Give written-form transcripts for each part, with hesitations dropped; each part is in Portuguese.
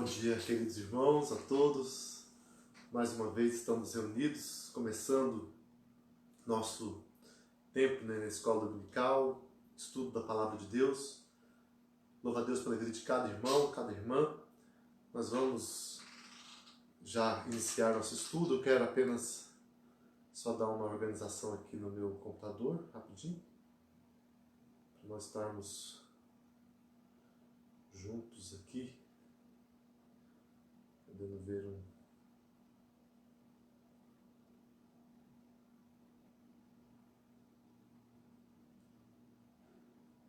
dia, queridos irmãos, a todos. Mais uma vez estamos reunidos, começando nosso tempo, na escola dominical, estudo da Palavra de Deus. Louva a Deus pela vida de cada irmão, cada irmã. Nós vamos já iniciar nosso estudo. Eu quero apenas só dar uma organização aqui no meu computador, rapidinho, para nós estarmos juntos aqui, podendo ver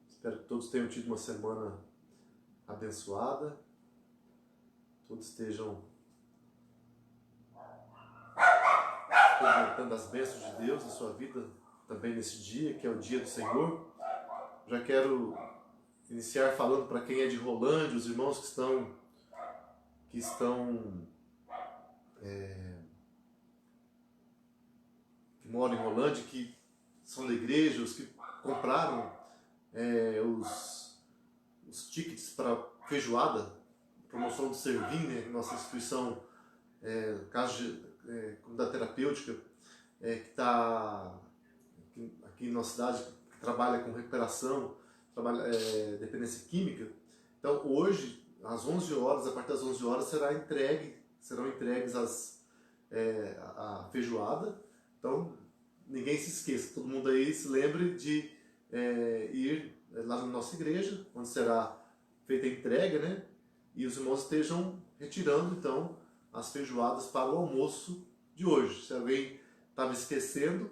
Espero que todos tenham tido uma semana abençoada, todos estejam experimentando as bênçãos de Deus na sua vida também nesse dia, que é o dia do Senhor. Já quero iniciar falando para quem é de Rolândia, os irmãos que moram em Rolândia, que são da igreja, os que compraram os tickets para feijoada, promoção do Servim, né, nossa instituição, comunidade terapêutica, que está aqui na nossa cidade, que trabalha com recuperação, trabalha dependência química. Então hoje, às 11 horas, a partir das 11 horas, serão entregues a feijoada. Então ninguém se esqueça, todo mundo aí se lembre de ir lá na nossa igreja, onde será feita a entrega, né? E os irmãos estejam retirando então as feijoadas para o almoço de hoje. Se alguém estava esquecendo,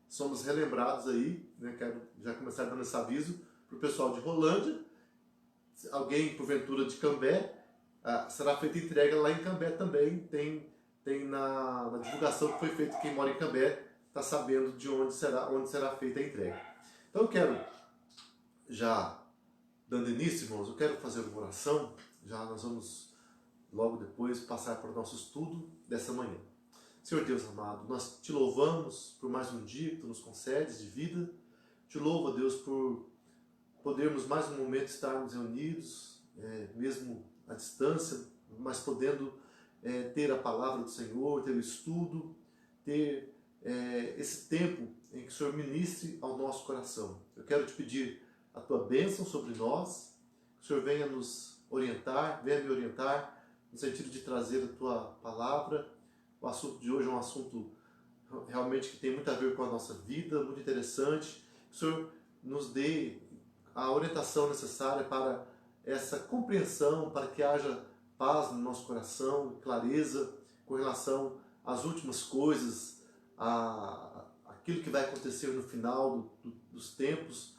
somos relembrados aí, né? Quero já começar dando esse aviso para o pessoal de Rolândia. Se alguém porventura de Cambé, será feita entrega lá em Cambé também. Tem na divulgação que foi feita, quem mora em Cambé está sabendo de onde será feita a entrega. Então eu quero, já dando início, irmãos, eu quero fazer uma oração. Já nós vamos logo depois passar para o nosso estudo dessa manhã. Senhor Deus amado, nós te louvamos por mais um dia que tu nos concedes de vida. Te louvo, Deus, por podermos mais um momento estarmos reunidos, mesmo à distância, mas podendo ter a palavra do Senhor, ter o estudo, ter esse tempo em que o Senhor ministre ao nosso coração. Eu quero te pedir a tua bênção sobre nós, que o Senhor venha nos orientar, venha me orientar, no sentido de trazer a tua palavra. O assunto de hoje é um assunto realmente que tem muito a ver com a nossa vida, muito interessante. Que o Senhor nos dê a orientação necessária para essa compreensão, para que haja paz no nosso coração, clareza com relação às últimas coisas, aquilo que vai acontecer no final dos tempos.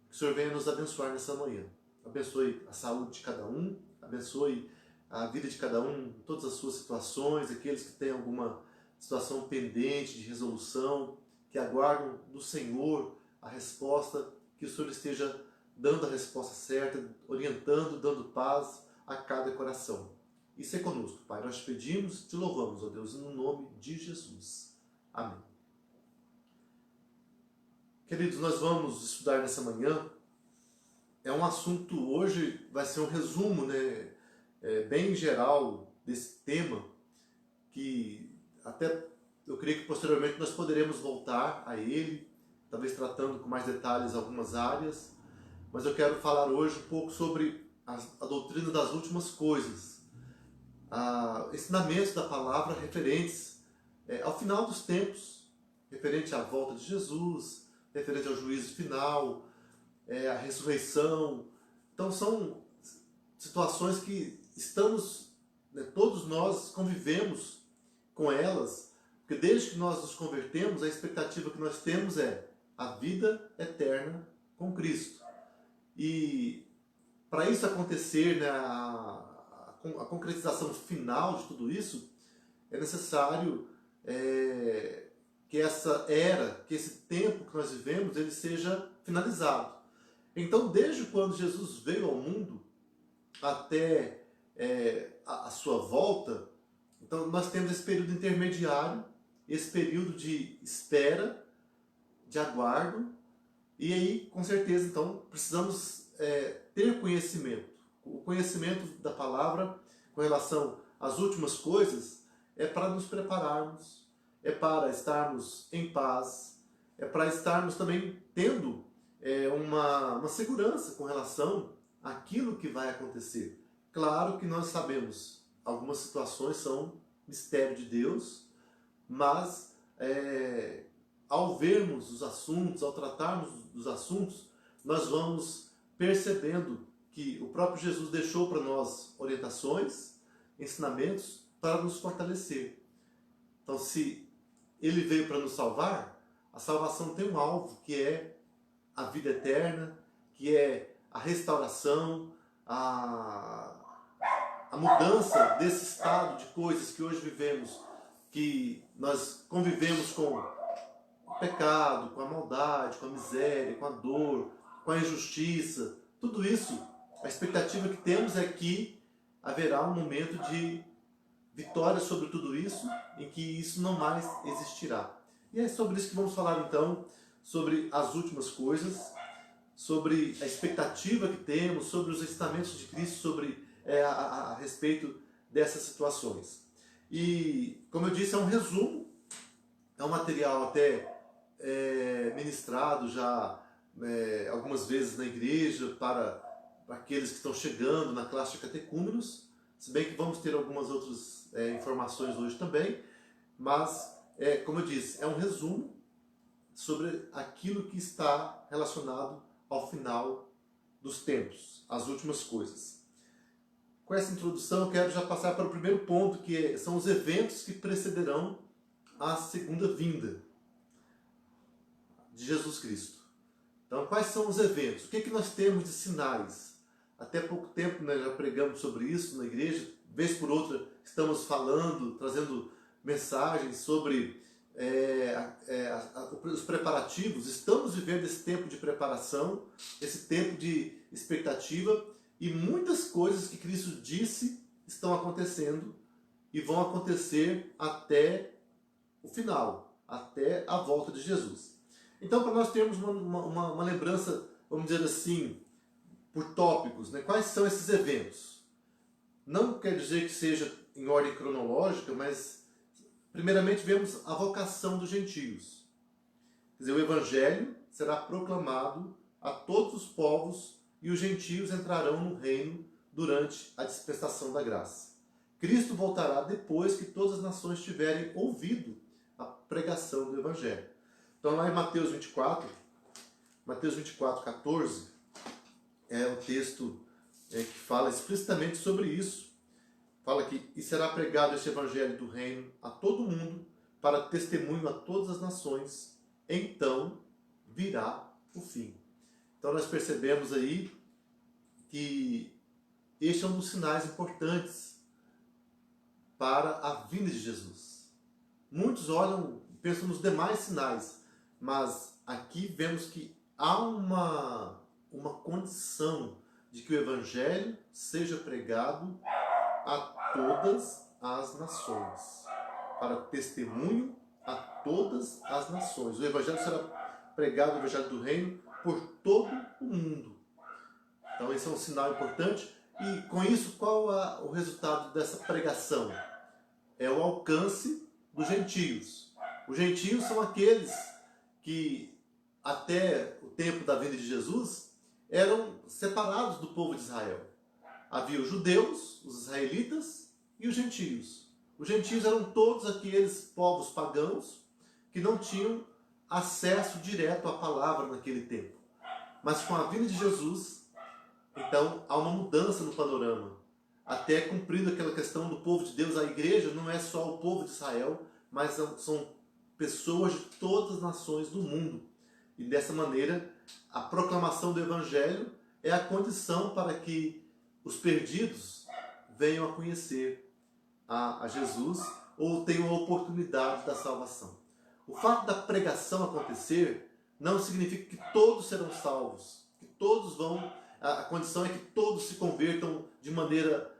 Que o Senhor venha nos abençoar nessa manhã. Abençoe a saúde de cada um, abençoe a vida de cada um, todas as suas situações, aqueles que têm alguma situação pendente de resolução, que aguardam do Senhor a resposta, que o Senhor esteja dando a resposta certa, orientando, dando paz a cada coração. E se conosco, Pai, nós te pedimos, te louvamos, ó Deus, no nome de Jesus. Amém. Queridos, nós vamos estudar nessa manhã. É um assunto, hoje vai ser um resumo, né, bem geral desse tema, que até eu creio que posteriormente nós poderemos voltar a ele, talvez tratando com mais detalhes algumas áreas, mas eu quero falar hoje um pouco sobre a doutrina das últimas coisas, ensinamentos da palavra referentes ao final dos tempos, referente à volta de Jesus, referente ao juízo final, a ressurreição. Então são situações que estamos, todos nós convivemos com elas, porque desde que nós nos convertemos, a expectativa que nós temos é a vida eterna com Cristo. E para isso acontecer, né, a concretização final de tudo isso, é necessário que essa era, que esse tempo que nós vivemos, ele seja finalizado. Então, desde quando Jesus veio ao mundo até a sua volta, então nós temos esse período intermediário, esse período de espera, de aguardo, e aí, com certeza, então, precisamos ter conhecimento. O conhecimento da palavra com relação às últimas coisas, é para nos prepararmos, é para estarmos em paz, é para estarmos também tendo uma segurança com relação àquilo que vai acontecer. Claro que nós sabemos, algumas situações são mistério de Deus, mas ao vermos os assuntos, ao tratarmos dos assuntos, nós vamos percebendo que o próprio Jesus deixou para nós orientações, ensinamentos para nos fortalecer. Então, se ele veio para nos salvar, a salvação tem um alvo, que é a vida eterna, que é a restauração, a mudança desse estado de coisas que hoje vivemos, que nós convivemos com o pecado, com a maldade, com a miséria, com a dor, com a injustiça. Tudo isso, a expectativa que temos é que haverá um momento de vitória sobre tudo isso, em que isso não mais existirá. E é sobre isso que vamos falar então, sobre as últimas coisas, sobre a expectativa que temos, sobre os ensinamentos de Cristo, sobre a respeito dessas situações. E, como eu disse, é um resumo, é um material até ministrado já algumas vezes na igreja para aqueles que estão chegando na classe de catecúmenos, se bem que vamos ter algumas outras informações hoje também, mas, como eu disse, é um resumo sobre aquilo que está relacionado ao final dos tempos, as últimas coisas. Com essa introdução, eu quero já passar para o primeiro ponto, que são os eventos que precederão a segunda vinda de Jesus Cristo. Então, quais são os eventos? O que é que nós temos de sinais? Até pouco tempo nós já pregamos sobre isso na igreja, vez por outra estamos falando, trazendo mensagens sobre os preparativos. Estamos vivendo esse tempo de preparação, esse tempo de expectativa, e muitas coisas que Cristo disse estão acontecendo e vão acontecer até o final, até a volta de Jesus. Então, para nós termos uma lembrança, vamos dizer assim, por tópicos, né? Quais são esses eventos? Não quer dizer que seja em ordem cronológica, mas primeiramente vemos a vocação dos gentios. Quer dizer, o Evangelho será proclamado a todos os povos e os gentios entrarão no reino durante a dispensação da graça. Cristo voltará depois que todas as nações tiverem ouvido a pregação do Evangelho. Então, lá em Mateus 24, 14, é um texto que fala explicitamente sobre isso. Fala que e será pregado este Evangelho do reino a todo mundo, para testemunho a todas as nações, então virá o fim. Então nós percebemos aí que este é um dos sinais importantes para a vinda de Jesus. Muitos olham e pensam nos demais sinais, mas aqui vemos que há uma condição de que o Evangelho seja pregado a todas as nações, para testemunho a todas as nações. O Evangelho será pregado, o Evangelho do Reino, por todo o mundo. Então esse é um sinal importante. E com isso, qual é o resultado dessa pregação? É o alcance dos gentios. Os gentios são aqueles que, até o tempo da vinda de Jesus, eram separados do povo de Israel. Havia os judeus, os israelitas e os gentios. Os gentios eram todos aqueles povos pagãos que não tinham acesso direto à palavra naquele tempo. Mas com a vinda de Jesus, então há uma mudança no panorama. Até cumprindo aquela questão do povo de Deus, a igreja não é só o povo de Israel, mas são pessoas de todas as nações do mundo. E dessa maneira, a proclamação do Evangelho é a condição para que os perdidos venham a conhecer a Jesus ou tenham a oportunidade da salvação. O fato da pregação acontecer não significa que todos serão salvos, que todos vão. A condição é que todos se convertam de maneira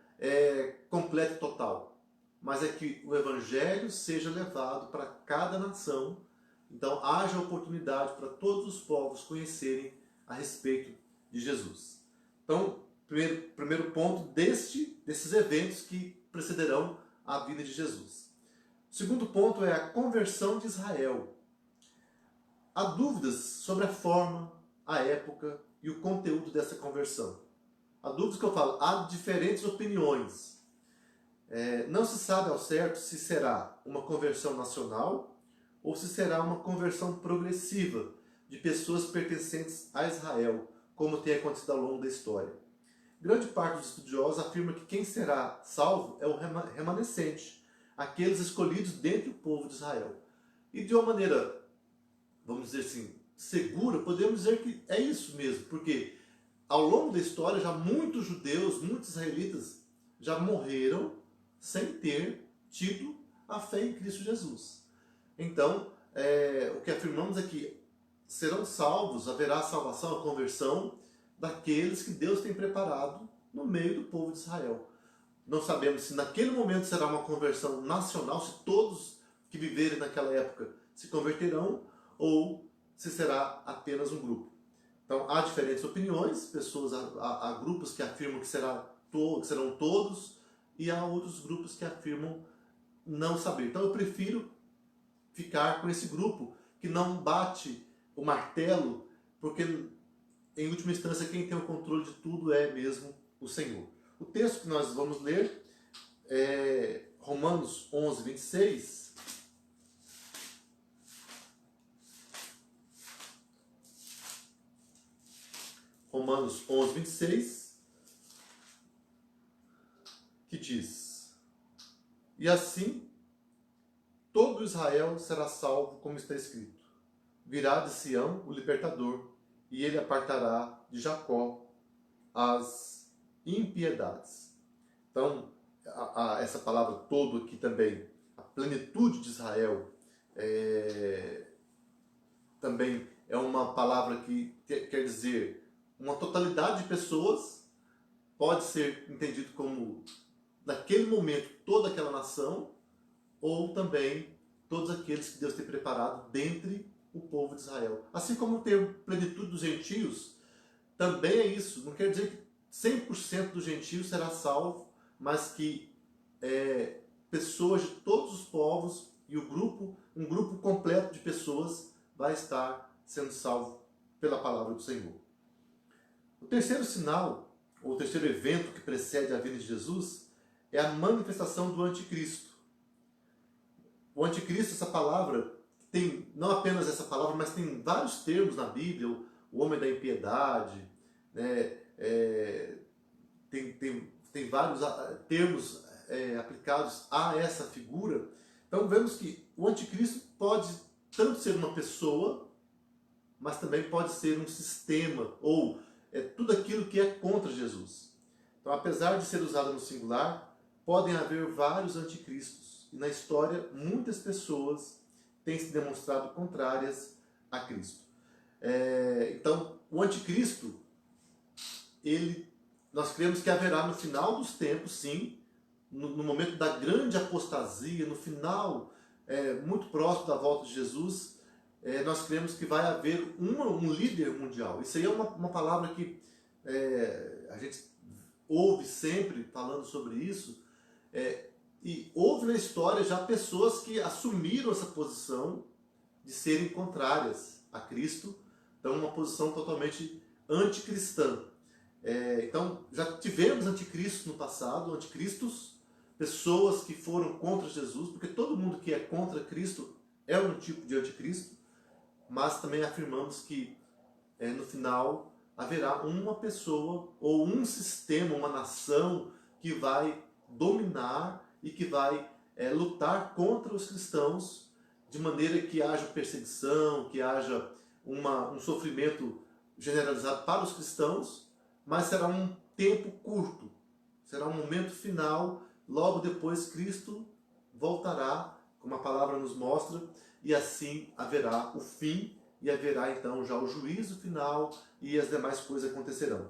completa e total. Mas é que o Evangelho seja levado para cada nação. Então haja oportunidade para todos os povos conhecerem a respeito de Jesus. Então, primeiro ponto desses eventos que precederão a vinda de Jesus. O segundo ponto é a conversão de Israel. Há dúvidas sobre a forma, a época e o conteúdo dessa conversão. Há dúvidas que eu falo, há diferentes opiniões. Não se sabe ao certo se será uma conversão nacional ou se será uma conversão progressiva de pessoas pertencentes a Israel, como tem acontecido ao longo da história. Grande parte dos estudiosos afirma que quem será salvo é o remanescente, aqueles escolhidos dentre o povo de Israel. E de uma maneira, vamos dizer assim, segura, podemos dizer que é isso mesmo, porque ao longo da história já muitos judeus, muitos israelitas já morreram sem ter tido a fé em Cristo Jesus. Então, o que afirmamos é que serão salvos, haverá salvação, a conversão daqueles que Deus tem preparado no meio do povo de Israel. Não sabemos se naquele momento será uma conversão nacional, se todos que viverem naquela época se converterão, ou se será apenas um grupo. Então, há diferentes opiniões, há grupos que afirmam que serão todos, e há outros grupos que afirmam não saber. Então, eu prefiro ficar com esse grupo que não bate o martelo, porque, em última instância, quem tem o controle de tudo é mesmo o Senhor. O texto que nós vamos ler é Romanos 11, 26. Romanos 11, 26, que diz: E assim, todo Israel será salvo, como está escrito. Virá de Sião o libertador, e ele apartará de Jacó as impiedades. Então, essa palavra todo aqui também, a plenitude de Israel, também é uma palavra que quer dizer uma totalidade de pessoas, pode ser entendido como, naquele momento, toda aquela nação, ou também todos aqueles que Deus tem preparado dentre o povo de Israel. Assim como o termo plenitude dos gentios, também é isso. Não quer dizer que 100% dos gentios será salvo, mas que pessoas de todos os povos e um grupo completo de pessoas vai estar sendo salvo pela palavra do Senhor. O terceiro sinal, ou o terceiro evento que precede a vinda de Jesus, é a manifestação do anticristo. O anticristo, essa palavra, tem não apenas essa palavra, mas tem vários termos na Bíblia, o homem da impiedade, né? Tem vários termos aplicados a essa figura. Então vemos que o anticristo pode tanto ser uma pessoa, mas também pode ser um sistema, ou tudo aquilo que é contra Jesus. Então, apesar de ser usado no singular, podem haver vários anticristos. E na história, muitas pessoas têm se demonstrado contrárias a Cristo. Então, o anticristo, nós cremos que haverá no final dos tempos, sim, no momento da grande apostasia, no final, muito próximo da volta de Jesus, nós cremos que vai haver um líder mundial. Isso aí é uma palavra que a gente ouve sempre falando sobre isso, e houve na história já pessoas que assumiram essa posição de serem contrárias a Cristo, então uma posição totalmente anticristã. Então já tivemos anticristos no passado, anticristos, pessoas que foram contra Jesus, porque todo mundo que é contra Cristo é um tipo de anticristo, mas também afirmamos que no final haverá uma pessoa ou um sistema, uma nação que vai dominar e que vai lutar contra os cristãos de maneira que haja perseguição, que haja um sofrimento generalizado para os cristãos, mas será um tempo curto, será um momento final, logo depois Cristo voltará, como a palavra nos mostra, e assim haverá o fim, e haverá então já o juízo final e as demais coisas acontecerão.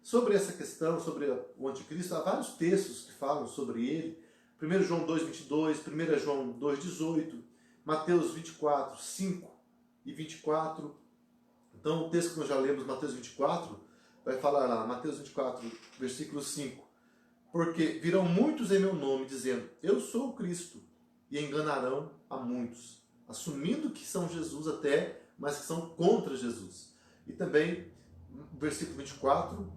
Sobre essa questão, sobre o anticristo, há vários textos que falam sobre ele. 1 João 2,22, 1 João 2,18, Mateus 24, 5 e 24. Então o texto que nós já lemos, Mateus 24, vai falar lá, Mateus 24, versículo 5. Porque virão muitos em meu nome, dizendo, eu sou o Cristo, e enganarão a muitos, assumindo que são Jesus até, mas que são contra Jesus. E também, versículo 24,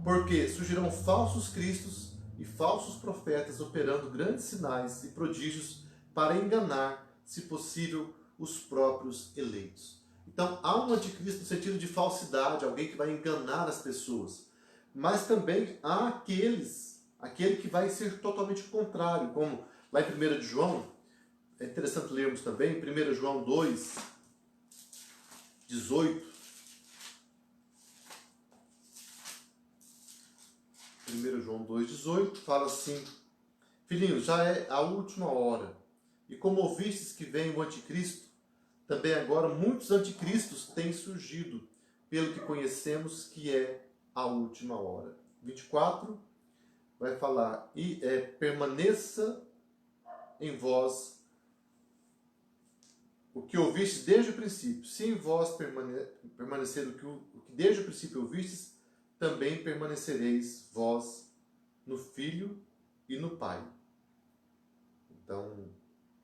porque surgirão falsos cristos e falsos profetas operando grandes sinais e prodígios para enganar, se possível, os próprios eleitos. Então, há um anticristo no sentido de falsidade, alguém que vai enganar as pessoas. Mas também há aquele que vai ser totalmente contrário, como lá em 1 de João, é interessante lermos também, 1 João 2, 18. 1 João 2, 18, fala assim, filhinhos, já é a última hora, e como ouvistes que vem o anticristo, também agora muitos anticristos têm surgido, pelo que conhecemos que é a última hora. 24 vai falar, e permaneça em vós o que ouvistes desde o princípio. Se em vós permanecer o que desde o princípio ouvistes, também permanecereis vós no Filho e no Pai. Então,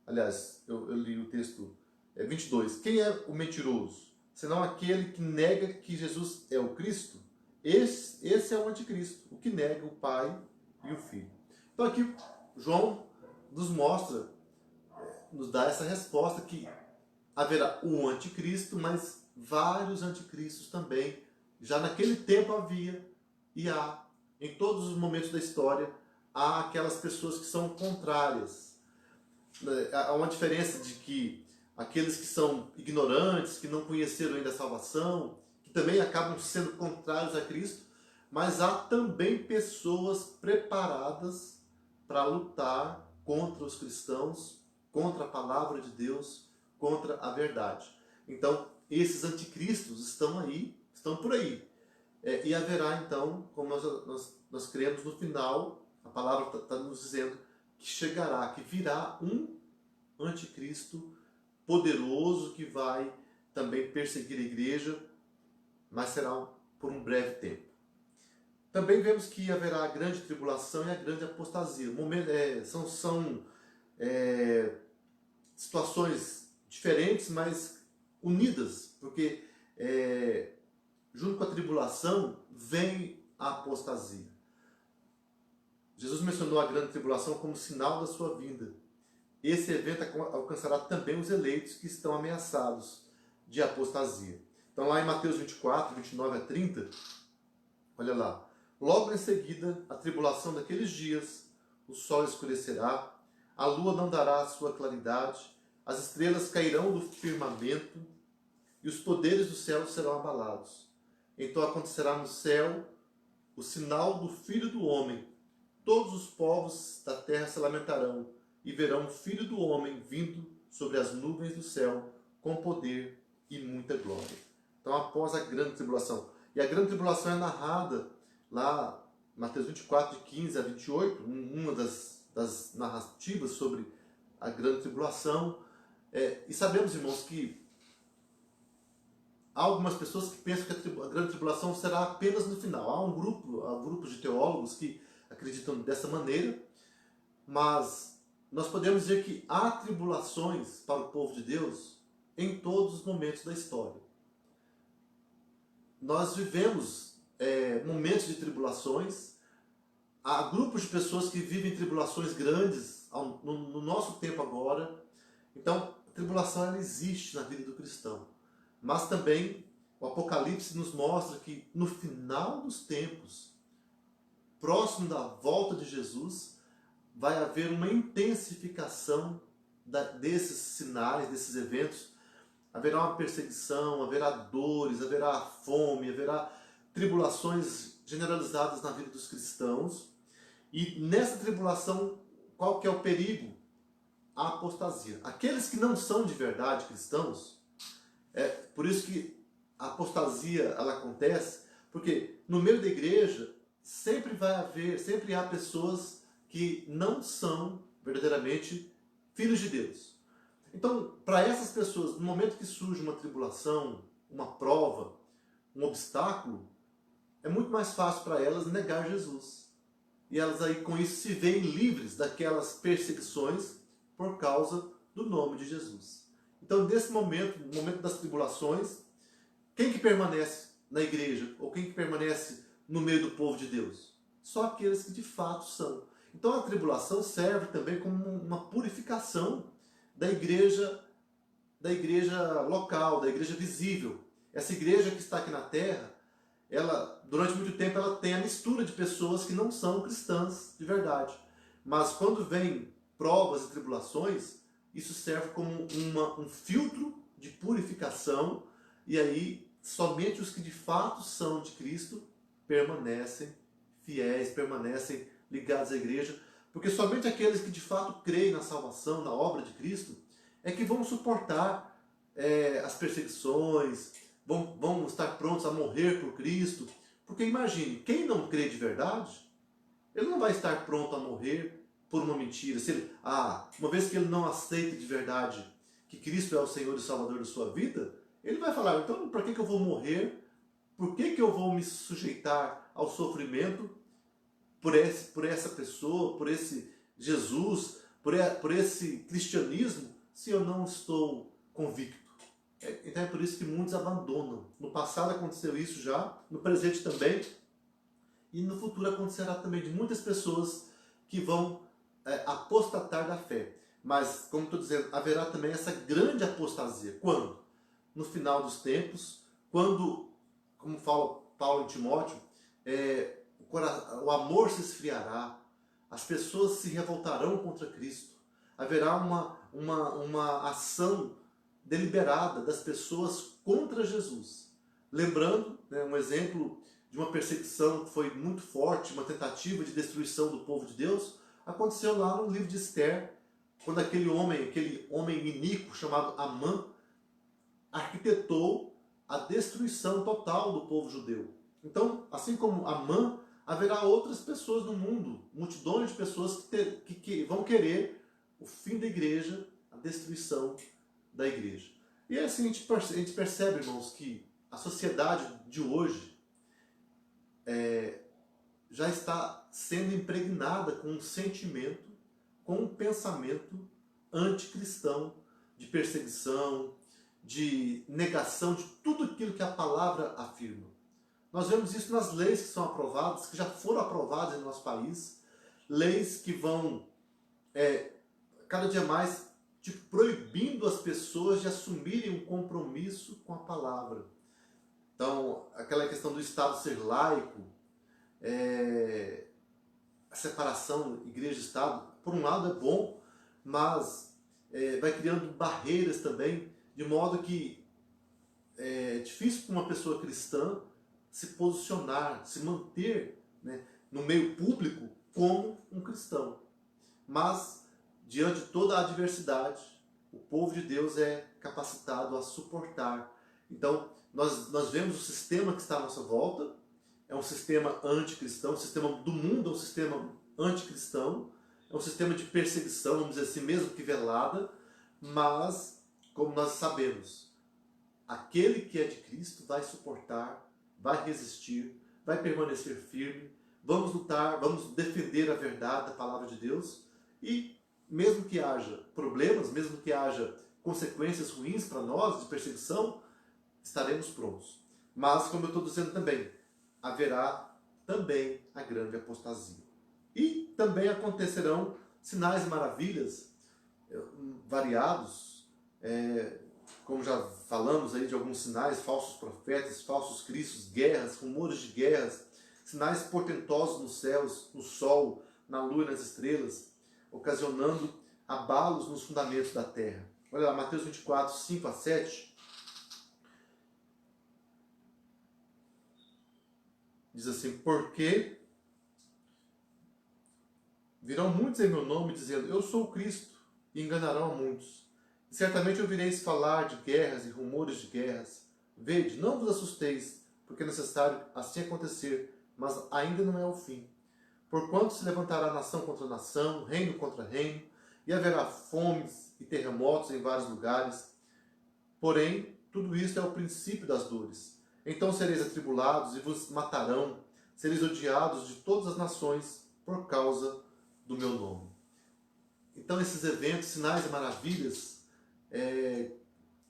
aliás, eu li o texto 22. Quem é o mentiroso? Senão aquele que nega que Jesus é o Cristo. Esse é o anticristo, o que nega o Pai e o Filho. Então aqui João nos mostra, nos dá essa resposta que haverá um anticristo, mas vários anticristos também. Já naquele tempo havia e há, em todos os momentos da história, há aquelas pessoas que são contrárias. Há uma diferença de que aqueles que são ignorantes, que não conheceram ainda a salvação, que também acabam sendo contrários a Cristo, mas há também pessoas preparadas para lutar contra os cristãos, contra a palavra de Deus, contra a verdade. Então, esses anticristos estão aí, estão por aí. E haverá, então, como nós cremos no final, a palavra está nos dizendo que chegará, que virá um anticristo poderoso que vai também perseguir a igreja, mas será por um breve tempo. Também vemos que haverá a grande tribulação e a grande apostasia. São situações diferentes, mas unidas, porque junto com a tribulação vem a apostasia. Jesus mencionou a grande tribulação como sinal da sua vinda. Esse evento alcançará também os eleitos que estão ameaçados de apostasia. Então lá em Mateus 24, 29 a 30, olha lá. Logo em seguida, a tribulação daqueles dias, o sol escurecerá, a lua não dará a sua claridade, as estrelas cairão do firmamento e os poderes do céu serão abalados. Então acontecerá no céu o sinal do Filho do Homem. Todos os povos da terra se lamentarão e verão o Filho do Homem vindo sobre as nuvens do céu com poder e muita glória. Então após a grande tribulação. E a grande tribulação é narrada lá, Mateus 24, de 15 a 28, uma das narrativas sobre a grande tribulação. E sabemos, irmãos, que há algumas pessoas que pensam que a grande tribulação será apenas no final. Há grupos de teólogos que acreditam dessa maneira, mas nós podemos dizer que há tribulações para o povo de Deus em todos os momentos da história. Nós vivemos momentos de tribulações, há grupos de pessoas que vivem tribulações grandes no nosso tempo agora. Então, a tribulação ela existe na vida do cristão. Mas também o Apocalipse nos mostra que no final dos tempos, próximo da volta de Jesus, vai haver uma intensificação desses sinais, desses eventos. Haverá uma perseguição, haverá dores, haverá fome, haverá tribulações generalizadas na vida dos cristãos. E nessa tribulação, qual que é o perigo? A apostasia. Aqueles que não são de verdade cristãos, por isso que a apostasia ela acontece, porque no meio da igreja sempre há pessoas que não são verdadeiramente filhos de Deus. Então, para essas pessoas, no momento que surge uma tribulação, uma prova, um obstáculo, é muito mais fácil para elas negar Jesus. E elas aí com isso se veem livres daquelas perseguições por causa do nome de Jesus. Então nesse momento, no momento das tribulações, quem que permanece na igreja? Ou quem que permanece no meio do povo de Deus? Só aqueles que de fato são. Então a tribulação serve também como uma purificação da igreja local, da igreja visível. Essa igreja que está aqui na terra, ela, durante muito tempo, ela tem a mistura de pessoas que não são cristãs de verdade. Mas quando vem provas e tribulações, isso serve como um filtro de purificação, e aí somente os que de fato são de Cristo permanecem fiéis, permanecem ligados à igreja, porque somente aqueles que de fato creem na salvação, na obra de Cristo, é que vão suportar as perseguições, vão estar prontos a morrer por Cristo. Porque imagine, quem não crê de verdade, ele não vai estar pronto a morrer por uma mentira. Se ele, uma vez que ele não aceita de verdade que Cristo é o Senhor e Salvador da sua vida, ele vai falar, então para que eu vou morrer? Por que eu vou me sujeitar ao sofrimento por essa pessoa, por esse Jesus, por esse cristianismo, se eu não estou convicto? Então é por isso que muitos abandonam. No passado aconteceu isso já, no presente também, e no futuro acontecerá também de muitas pessoas que vão apostatar da fé. Mas, como estou dizendo, haverá também essa grande apostasia. Quando? No final dos tempos, quando, como fala Paulo em Timóteo, o amor se esfriará, as pessoas se revoltarão contra Cristo, haverá uma ação deliberada das pessoas contra Jesus. Lembrando, um exemplo de uma perseguição que foi muito forte, uma tentativa de destruição do povo de Deus, aconteceu lá no livro de Esther, quando aquele homem iníquo chamado Amã arquitetou a destruição total do povo judeu. Então, assim como Amã, haverá outras pessoas no mundo, multidões de pessoas que vão querer o fim da igreja, a destruição da igreja. E assim a gente percebe, irmãos, que a sociedade de hoje já está sendo impregnada com um sentimento, com um pensamento anticristão, de perseguição, de negação de tudo aquilo que a palavra afirma. Nós vemos isso nas leis que são aprovadas, que já foram aprovadas em nosso país, leis que vão cada dia mais proibindo as pessoas de assumirem um compromisso com a palavra. Então, aquela questão do Estado ser laico, a separação igreja-estado, por um lado é bom, mas vai criando barreiras também, de modo que é difícil para uma pessoa cristã se posicionar, se manter no meio público como um cristão. Mas, diante de toda a adversidade, o povo de Deus é capacitado a suportar. Então, nós vemos o sistema que está à nossa volta, é um sistema anticristão, o sistema do mundo é um sistema anticristão, é um sistema de perseguição, vamos dizer assim, mesmo que velada, mas, como nós sabemos, aquele que é de Cristo vai suportar, vai resistir, vai permanecer firme, vamos lutar, vamos defender a verdade da palavra de Deus, e mesmo que haja problemas, mesmo que haja consequências ruins para nós de perseguição, estaremos prontos. Mas, como eu estou dizendo também, haverá também a grande apostasia. E também acontecerão sinais e maravilhas variados, como já falamos aí de alguns sinais, falsos profetas, falsos cristos, guerras, rumores de guerras, sinais portentosos nos céus, no sol, na lua e nas estrelas, ocasionando abalos nos fundamentos da terra. Olha lá, Mateus 24, 5 a 7. Diz assim, porque virão muitos em meu nome dizendo, eu sou o Cristo, e enganarão a muitos. E certamente ouvireis falar de guerras e rumores de guerras. Vede, não vos assusteis, porque é necessário assim acontecer, mas ainda não é o fim. Porquanto se levantará nação contra nação, reino contra reino, e haverá fomes e terremotos em vários lugares. Porém, tudo isso é o princípio das dores. Então sereis atribulados e vos matarão, sereis odiados de todas as nações por causa do meu nome. Então esses eventos, sinais e maravilhas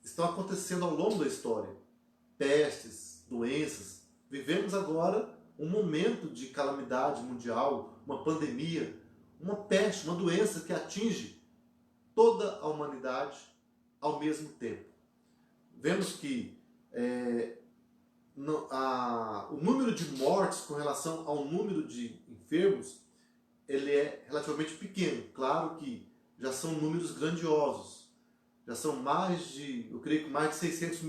estão acontecendo ao longo da história. Pestes, doenças. Vivemos agora um momento de calamidade mundial, uma pandemia, uma peste, uma doença que atinge toda a humanidade ao mesmo tempo. Vemos que o número de mortes com relação ao número de enfermos, ele é relativamente pequeno. Claro que já são números grandiosos. Já são eu creio que mais de 600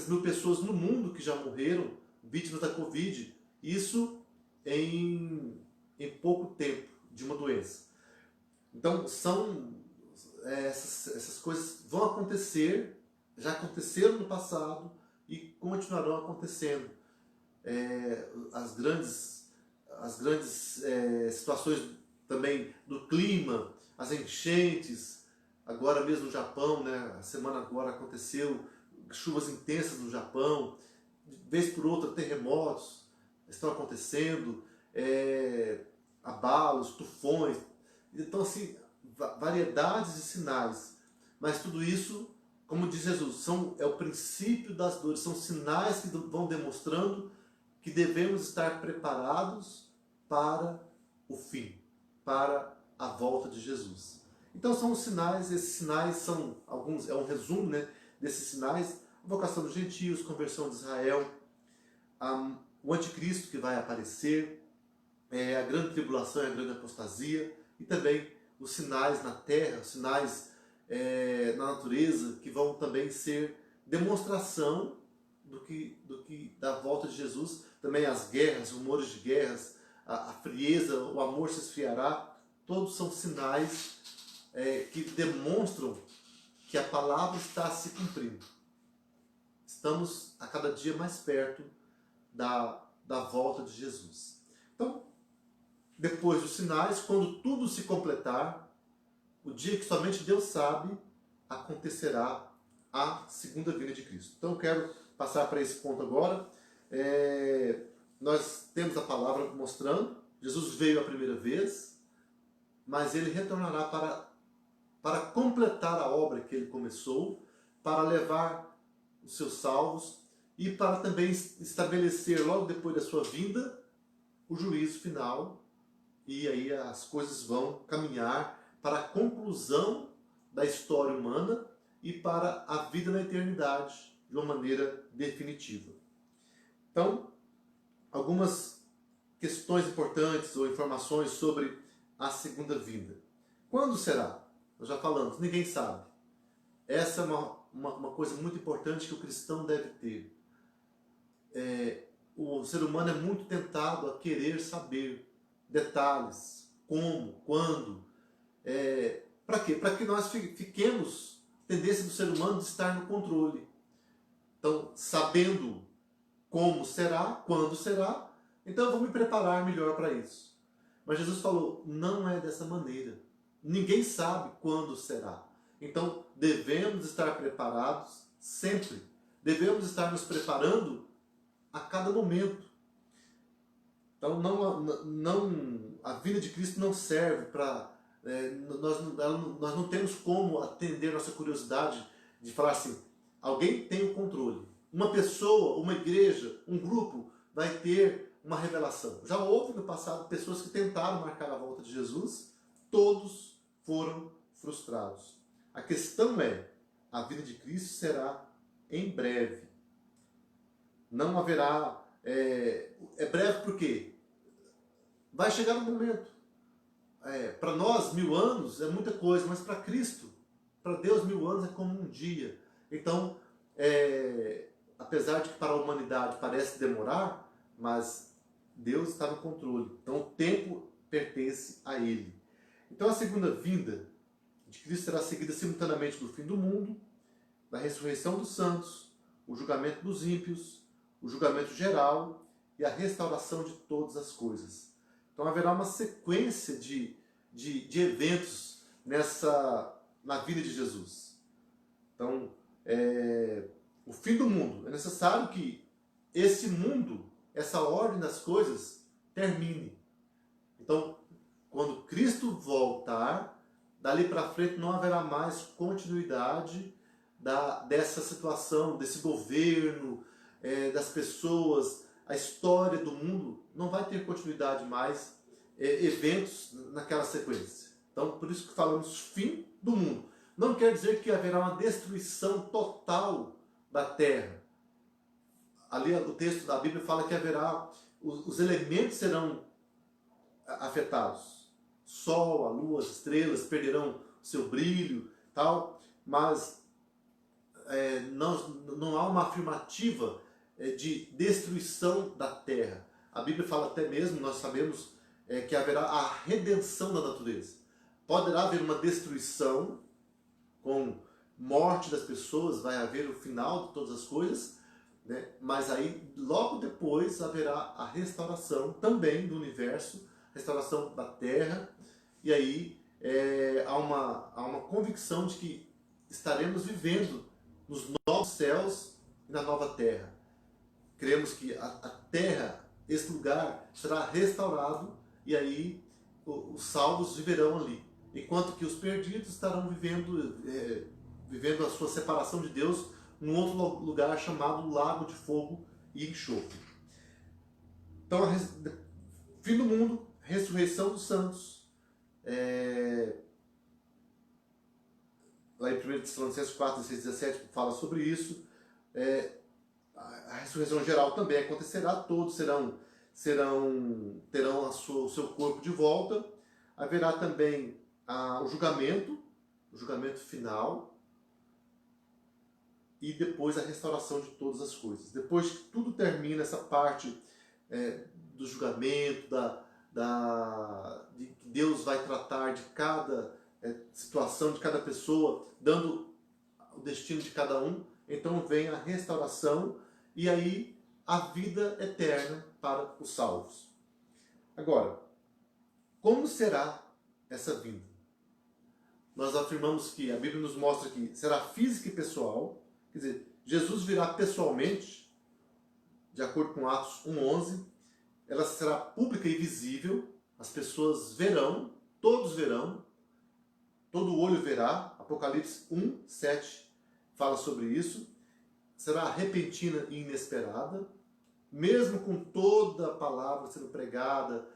mil pessoas no mundo que já morreram, vítimas da Covid. Isso em pouco tempo de uma doença. Então, essas coisas vão acontecer, já aconteceram no passado e continuarão acontecendo. As grandes situações também do clima, as enchentes, agora mesmo no Japão, né? A semana agora aconteceu chuvas intensas no Japão, de vez por outra terremotos estão acontecendo, abalos, tufões. Então, assim, variedades de sinais. Mas tudo isso, como diz Jesus, é o princípio das dores, são sinais que vão demonstrando que devemos estar preparados para o fim, para a volta de Jesus. Então são os sinais, esses sinais são alguns, é um resumo, né, desses sinais: a vocação dos gentios, conversão de Israel, o anticristo que vai aparecer, a grande tribulação e a grande apostasia, e também os sinais na terra, os sinais na natureza, que vão também ser demonstração da volta de Jesus. Também as guerras, rumores de guerras, a frieza, o amor se esfriará. Todos são sinais que demonstram que a palavra está se cumprindo. Estamos a cada dia mais perto da volta de Jesus. Então, depois dos sinais, quando tudo se completar, o dia que somente Deus sabe, acontecerá a segunda vinda de Cristo. Então eu quero passar para esse ponto agora. Nós temos a palavra mostrando, Jesus veio a primeira vez, mas ele retornará para completar a obra que ele começou, para levar os seus salvos e para também estabelecer, logo depois da sua vinda, o juízo final. E aí as coisas vão caminhar para a conclusão da história humana e para a vida na eternidade de uma maneira definitiva. Então, algumas questões importantes ou informações sobre a segunda vinda. Quando será? Nós já falamos, ninguém sabe. Essa é uma coisa muito importante que o cristão deve ter. O ser humano é muito tentado a querer saber detalhes, como, quando. Para quê? Para que nós fiquemos, tendência do ser humano de estar no controle. Então, sabendo como será, quando será, então eu vou me preparar melhor para isso. Mas Jesus falou, não é dessa maneira. Ninguém sabe quando será. Então, devemos estar preparados sempre. Devemos estar nos preparando a cada momento. Então, a vinda de Cristo não serve para... nós não temos como atender nossa curiosidade de falar assim, alguém tem o controle. Uma pessoa, uma igreja, um grupo vai ter uma revelação. Já houve no passado pessoas que tentaram marcar a volta de Jesus, todos foram frustrados. A questão a vinda de Cristo será em breve. Não haverá... é breve por quê? Vai chegar um momento. Para nós, 1000 anos é muita coisa, mas para Cristo, para Deus, 1000 anos é como um dia. Então, apesar de que para a humanidade parece demorar, mas Deus está no controle. Então, o tempo pertence a Ele. Então, a segunda vinda de Cristo será seguida simultaneamente do fim do mundo, da ressurreição dos santos, o julgamento dos ímpios, o julgamento geral e a restauração de todas as coisas. Então haverá uma sequência de eventos na vida de Jesus. Então, o fim do mundo. É necessário que esse mundo, essa ordem das coisas, termine. Então, quando Cristo voltar, dali para frente não haverá mais continuidade dessa situação, desse governo, das pessoas, a história do mundo não vai ter continuidade mais, eventos naquela sequência. Então, por isso que falamos fim do mundo. Não quer dizer que haverá uma destruição total da terra. Ali o texto da Bíblia fala que haverá, os elementos serão afetados. Sol, a lua, as estrelas perderão seu brilho, tal, mas não há uma afirmativa de destruição da terra. A Bíblia fala até mesmo, nós sabemos, que haverá a redenção da natureza. Poderá haver uma destruição com morte das pessoas, vai haver o final de todas as coisas, né? Mas aí logo depois haverá a restauração também do universo, restauração da terra, e aí há uma convicção de que estaremos vivendo nos novos céus e na nova terra. Cremos que a terra, esse lugar, será restaurado, e aí os salvos viverão ali, enquanto que os perdidos estarão vivendo a sua separação de Deus num outro lugar chamado Lago de Fogo e Enxofre. Então, fim do mundo, ressurreição dos santos. Lá em 1 Tessalonicenses 4, 16, 17 fala sobre isso. A ressurreição geral também acontecerá, todos terão o seu corpo de volta. Haverá também o julgamento final, e depois a restauração de todas as coisas. Depois que tudo termina, essa parte do julgamento, de que Deus vai tratar de cada situação, de cada pessoa, dando o destino de cada um, então vem a restauração e aí a vida eterna para os salvos. Agora, como será essa vinda? Nós afirmamos que a Bíblia nos mostra que será física e pessoal, quer dizer, Jesus virá pessoalmente, de acordo com Atos 1:11, ela será pública e visível, as pessoas verão, todos verão, todo olho verá. Apocalipse 1:7 fala sobre isso. Será repentina e inesperada, mesmo com toda a palavra sendo pregada,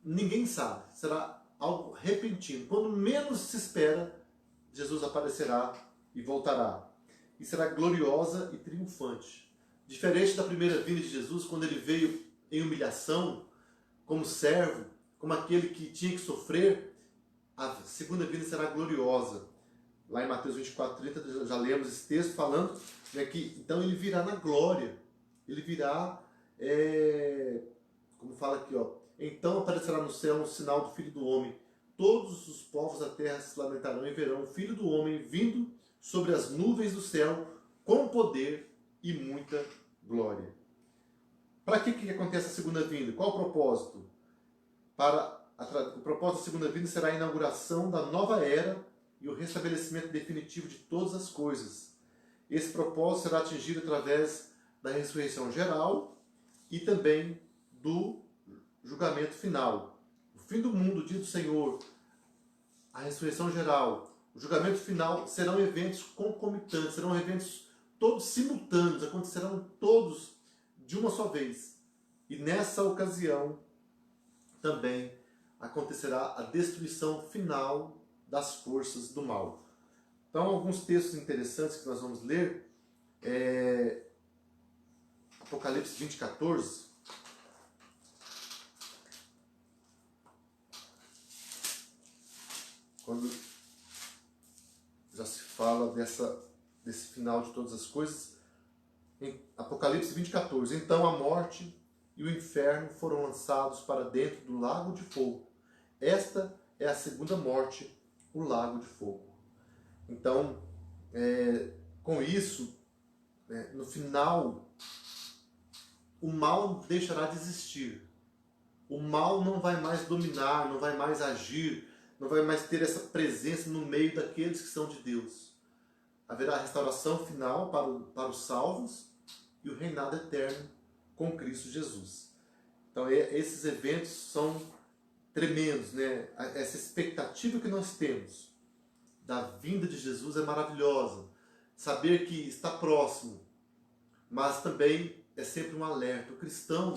ninguém sabe, será algo repentino. Quando menos se espera, Jesus aparecerá e voltará. E será gloriosa e triunfante. Diferente da primeira vinda de Jesus, quando ele veio em humilhação, como servo, como aquele que tinha que sofrer, a segunda vinda será gloriosa. Lá em Mateus 24:30, já lemos esse texto falando, né, que então ele virá na glória. Ele virá, como fala aqui, então aparecerá no céu um sinal do Filho do Homem. Todos os povos da terra se lamentarão e verão o Filho do Homem vindo sobre as nuvens do céu com poder e muita glória. Para que acontece a segunda vinda? Qual o propósito? O propósito da segunda vinda será a inauguração da nova era e o restabelecimento definitivo de todas as coisas. Esse propósito será atingido através da ressurreição geral e também do julgamento final. O fim do mundo, o dia do Senhor, a ressurreição geral, o julgamento final serão eventos concomitantes, serão eventos todos simultâneos, acontecerão todos de uma só vez. E nessa ocasião também acontecerá a destruição final das forças do mal. Então, alguns textos interessantes que nós vamos ler. Apocalipse 20:14. Quando já se fala desse final de todas as coisas. Em Apocalipse 20:14. Então a morte e o inferno foram lançados para dentro do lago de fogo. Esta é a segunda morte, o lago de fogo. Então, com isso, no final, o mal deixará de existir. O mal não vai mais dominar, não vai mais agir, não vai mais ter essa presença no meio daqueles que são de Deus. haverá a restauração final para os salvos e o reinado eterno com Cristo Jesus. Então esses eventos são tremendos, né? Essa expectativa que nós temos da vinda de Jesus é maravilhosa. Saber que está próximo, mas também é sempre um alerta. O cristão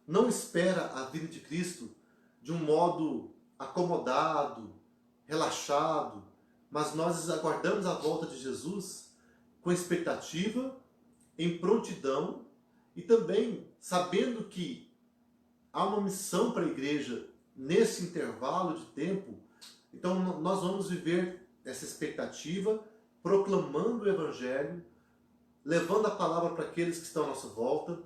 não espera a vinda de Cristo de um modo acomodado, relaxado, mas nós aguardamos a volta de Jesus com expectativa, em prontidão e também sabendo que há uma missão para a igreja nesse intervalo de tempo. Então nós vamos viver essa expectativa, proclamando o Evangelho, levando a palavra para aqueles que estão à nossa volta.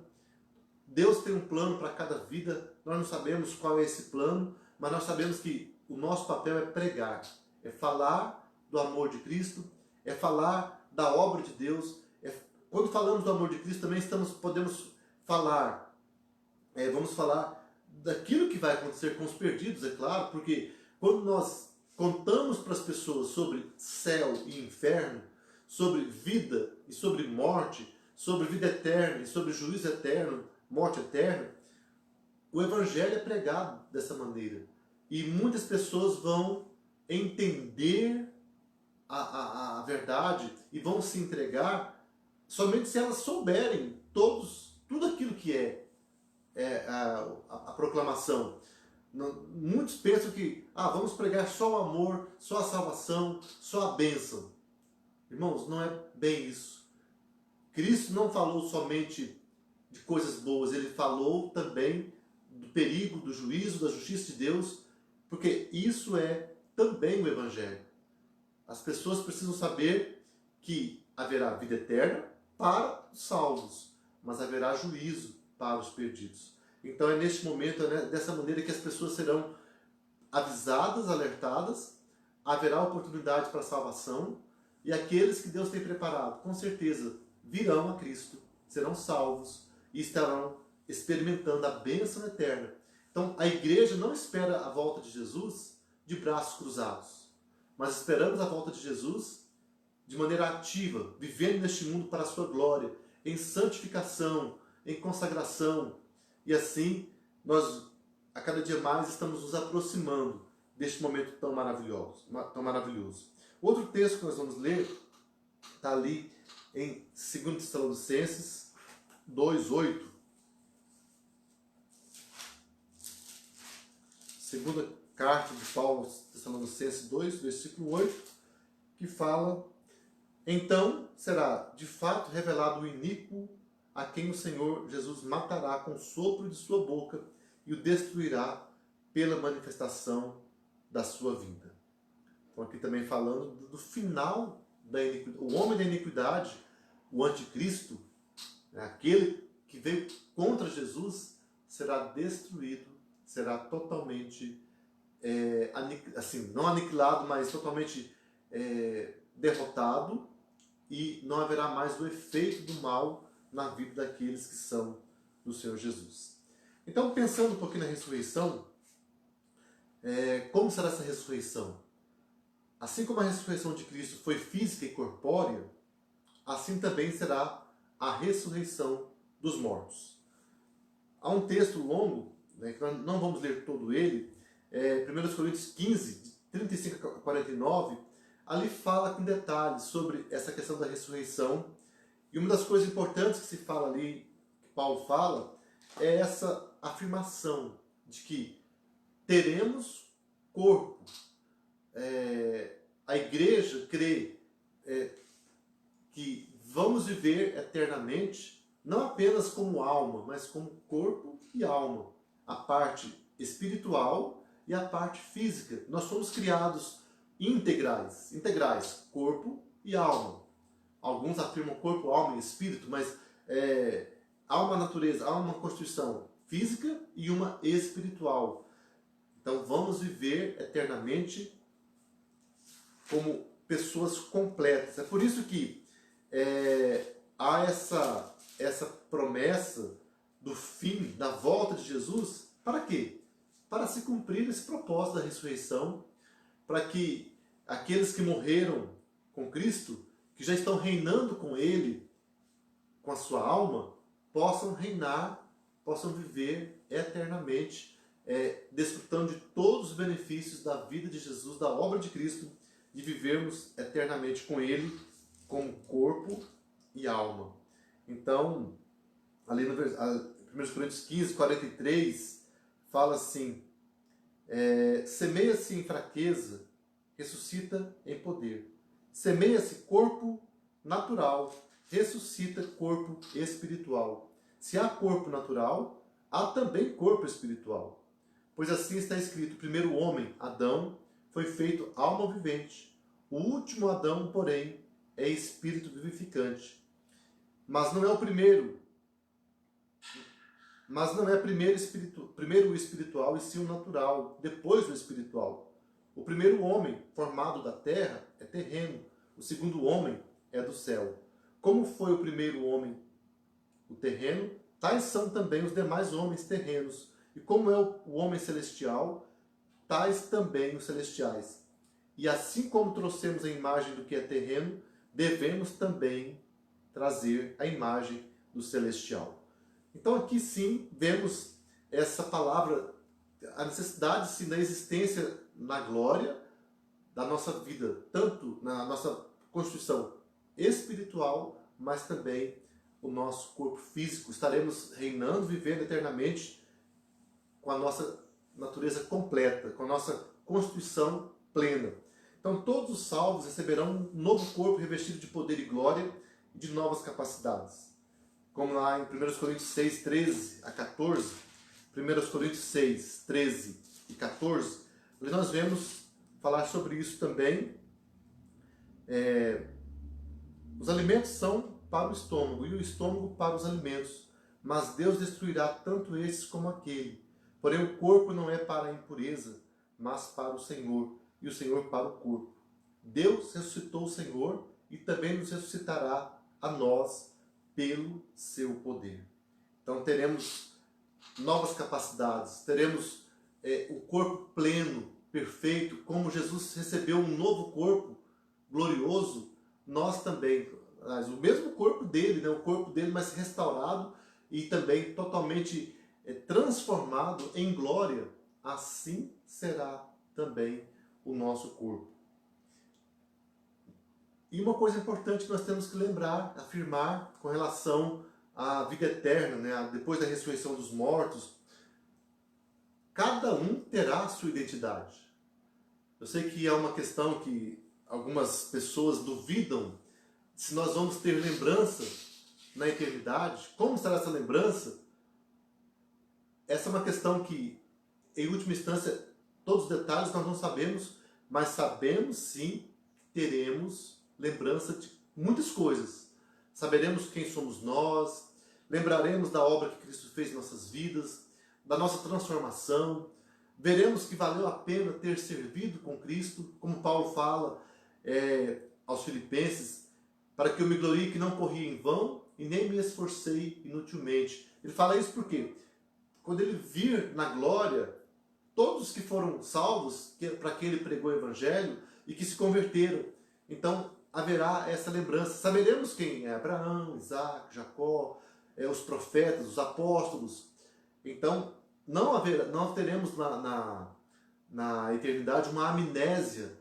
Deus tem um plano para cada vida, nós não sabemos qual é esse plano, mas nós sabemos que o nosso papel é pregar, é falar do amor de Cristo, é falar da obra de Deus. Quando falamos do amor de Cristo também podemos falar, vamos falar daquilo que vai acontecer com os perdidos, é claro, porque quando nós contamos para as pessoas sobre céu e inferno, sobre vida e sobre morte, sobre vida eterna e sobre juízo eterno, morte eterna, o Evangelho é pregado dessa maneira. E muitas pessoas vão entender a verdade e vão se entregar somente se elas souberem tudo aquilo que é a proclamação. Muitos pensam que vamos pregar só o amor, só a salvação, só a bênção. Irmãos, não é bem isso. Cristo não falou somente de coisas boas, ele falou também do perigo, do juízo, da justiça de Deus, porque isso é também o Evangelho. As pessoas precisam saber que haverá vida eterna para os salvos, mas haverá juízo para os perdidos. Então é neste momento, dessa maneira que as pessoas serão avisadas, alertadas, haverá oportunidade para a salvação, e aqueles que Deus tem preparado, com certeza, virão a Cristo, serão salvos e estarão experimentando a bênção eterna. Então a igreja não espera a volta de Jesus de braços cruzados, mas esperamos a volta de Jesus de maneira ativa, vivendo neste mundo para a sua glória, em santificação, em consagração. E assim, nós a cada dia mais estamos nos aproximando deste momento tão maravilhoso. Outro texto que nós vamos ler está ali em 2 Tessalonicenses 2:8. Segunda carta de Paulo aos Tessalonicenses 2, versículo 8, que fala: então será de fato revelado o iníquo, a quem o Senhor Jesus matará com o sopro de sua boca e o destruirá pela manifestação da sua vinda. Então aqui também falando do final da iniquidade. O homem da iniquidade, o anticristo, aquele que veio contra Jesus, será destruído, será totalmente, não aniquilado, mas totalmente derrotado, e não haverá mais o efeito do mal na vida daqueles que são do Senhor Jesus. Então, pensando um pouquinho na ressurreição, como será essa ressurreição? Assim como a ressurreição de Cristo foi física e corpórea, assim também será a ressurreição dos mortos. Há um texto longo, que nós não vamos ler todo ele, 1 Coríntios 15, de 35 a 49, ali fala com detalhes sobre essa questão da ressurreição. E uma das coisas importantes que se fala ali, que Paulo fala, é essa afirmação de que teremos corpo. A igreja crê que vamos viver eternamente, não apenas como alma, mas como corpo e alma. A parte espiritual e a parte física. Nós somos criados integrais, corpo e alma. Alguns afirmam corpo, alma e espírito, mas há uma natureza, há uma constituição física e uma espiritual. Então vamos viver eternamente como pessoas completas. É por isso que há essa promessa do fim, da volta de Jesus. Para quê? Para se cumprir esse propósito da ressurreição, para que aqueles que morreram com Cristo que já estão reinando com Ele, com a sua alma, possam reinar, possam viver eternamente, desfrutando de todos os benefícios da vida de Jesus, da obra de Cristo, de vivermos eternamente com Ele, como corpo e alma. Então, ali no 1 Coríntios 15, 43, fala assim, semeia-se em fraqueza, ressuscita em poder. Semeia-se corpo natural, ressuscita corpo espiritual. Se há corpo natural, há também corpo espiritual. Pois assim está escrito, o primeiro homem, Adão, foi feito alma vivente. O último Adão, porém, é espírito vivificante. Mas não é primeiro o espiritual e sim o natural, depois o espiritual. O primeiro homem, formado da terra, é terreno. O segundo homem é do céu. Como foi o primeiro homem, o terreno, tais são também os demais homens terrenos. E como é o homem celestial, tais também os celestiais. E assim como trouxemos a imagem do que é terreno, devemos também trazer a imagem do celestial. Então aqui sim vemos essa palavra, a necessidade sim da existência na glória da nossa vida, tanto na nossa constituição espiritual, mas também o nosso corpo físico. Estaremos reinando, vivendo eternamente com a nossa natureza completa, com a nossa constituição plena. Então todos os salvos receberão um novo corpo revestido de poder e glória e de novas capacidades. Como lá em 1 Coríntios 6, 13 a 14, 1 Coríntios 6, 13 e 14, nós vemos falar sobre isso também. Os alimentos são para o estômago e o estômago para os alimentos, mas Deus destruirá tanto esses como aquele. Porém o corpo não é para a impureza, mas para o Senhor, e o Senhor para o corpo. Deus ressuscitou o Senhor e também nos ressuscitará a nós pelo seu poder. Então teremos novas capacidades, teremos o corpo pleno, perfeito, como Jesus recebeu um novo corpo glorioso, nós também, o mesmo corpo dele, o corpo dele, mas restaurado e também totalmente transformado em glória, assim será também o nosso corpo. E uma coisa importante que nós temos que lembrar, afirmar com relação à vida eterna, depois da ressurreição dos mortos, cada um terá a sua identidade. Eu sei que é uma questão que algumas pessoas duvidam se nós vamos ter lembrança na eternidade. Como será essa lembrança? Essa é uma questão que, em última instância, todos os detalhes nós não sabemos, mas sabemos sim que teremos lembrança de muitas coisas. Saberemos quem somos nós, lembraremos da obra que Cristo fez em nossas vidas, da nossa transformação, veremos que valeu a pena ter servido com Cristo, como Paulo fala aos Filipenses, para que eu me glorie que não corri em vão e nem me esforcei inutilmente. Ele fala isso porque quando ele vir na glória, todos que foram salvos, para quem ele pregou o Evangelho e que se converteram, então haverá essa lembrança. Saberemos quem é Abraão, Isaac, Jacó, os profetas, os apóstolos. Então não teremos na eternidade uma amnésia,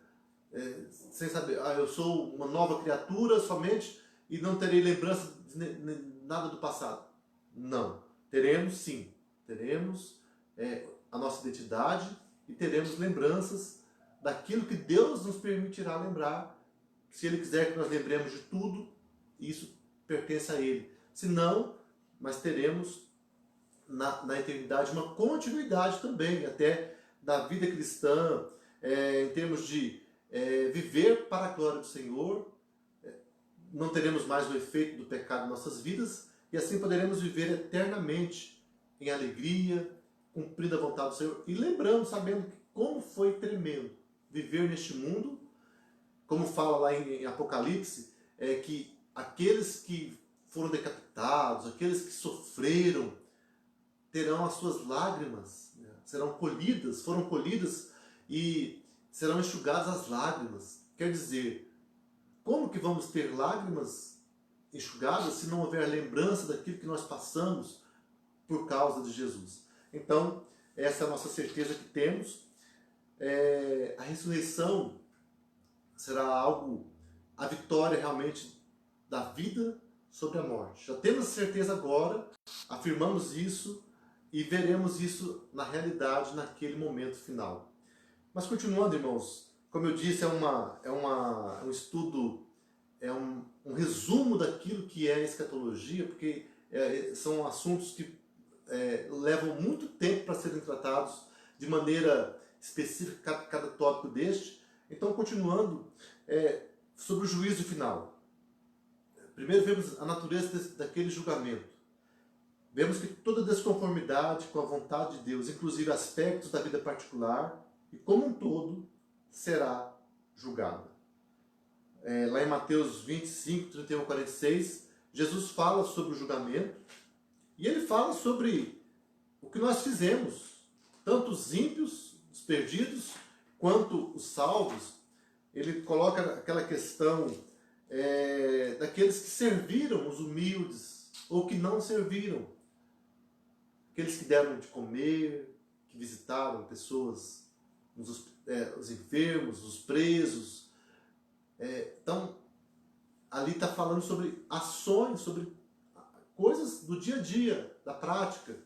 sem saber, eu sou uma nova criatura somente e não terei lembrança de nada do passado. Não, teremos sim, teremos a nossa identidade e teremos lembranças daquilo que Deus nos permitirá lembrar. Se Ele quiser que nós lembremos de tudo, isso pertence a Ele. Se não, mas teremos na eternidade uma continuidade também, até da vida cristã, em termos de viver para a glória do Senhor. Não teremos mais o efeito do pecado em nossas vidas e assim poderemos viver eternamente em alegria, cumprindo a vontade do Senhor e lembrando, sabendo como foi tremendo viver neste mundo, como fala lá em Apocalipse, que aqueles que foram decapitados, aqueles que sofreram, terão as suas lágrimas, foram colhidas e serão enxugadas as lágrimas. Quer dizer, como que vamos ter lágrimas enxugadas se não houver lembrança daquilo que nós passamos por causa de Jesus? Então, essa é a nossa certeza que temos. A ressurreição será a vitória realmente da vida sobre a morte. Já temos certeza agora, afirmamos isso e veremos isso na realidade naquele momento final. Mas continuando, irmãos, como eu disse, um estudo, um resumo daquilo que é a escatologia, porque são assuntos que levam muito tempo para serem tratados de maneira específica, cada tópico deste. Então, continuando, sobre o juízo final. Primeiro vemos a natureza daquele julgamento. Vemos que toda desconformidade com a vontade de Deus, inclusive aspectos da vida particular e como um todo, será julgada. Lá em Mateus 25, 31 a 46, Jesus fala sobre o julgamento e ele fala sobre o que nós fizemos, tanto os ímpios, os perdidos, quanto os salvos. Ele coloca aquela questão daqueles que serviram os humildes ou que não serviram. Aqueles que deram de comer, que visitaram pessoas, os enfermos, os presos. Então, ali está falando sobre ações, sobre coisas do dia a dia, da prática.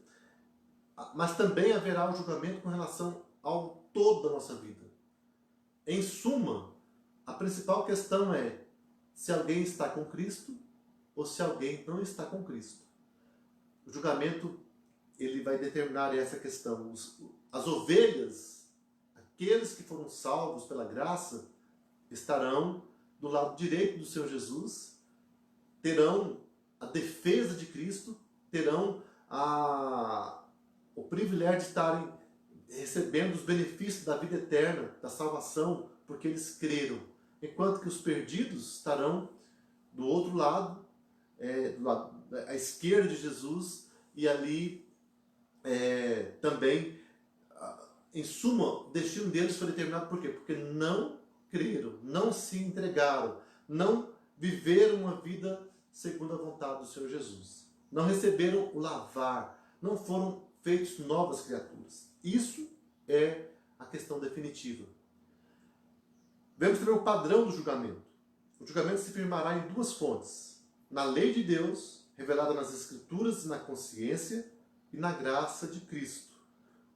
Mas também haverá um julgamento com relação ao todo da nossa vida. Em suma, a principal questão é se alguém está com Cristo ou se alguém não está com Cristo. O julgamento, ele vai determinar essa questão. As ovelhas, aqueles que foram salvos pela graça, estarão do lado direito do Senhor Jesus, terão a defesa de Cristo, terão o privilégio de estarem recebendo os benefícios da vida eterna, da salvação, porque eles creram. Enquanto que os perdidos estarão do outro lado, à esquerda de Jesus, e ali também, em suma, o destino deles foi determinado por quê? Porque não creram, não se entregaram, não viveram uma vida segundo a vontade do Senhor Jesus. Não receberam o lavar, não foram feitos novas criaturas. Isso é a questão definitiva. Vemos também o padrão do julgamento. O julgamento se firmará em duas fontes: na lei de Deus, revelada nas Escrituras e na consciência, e na graça de Cristo,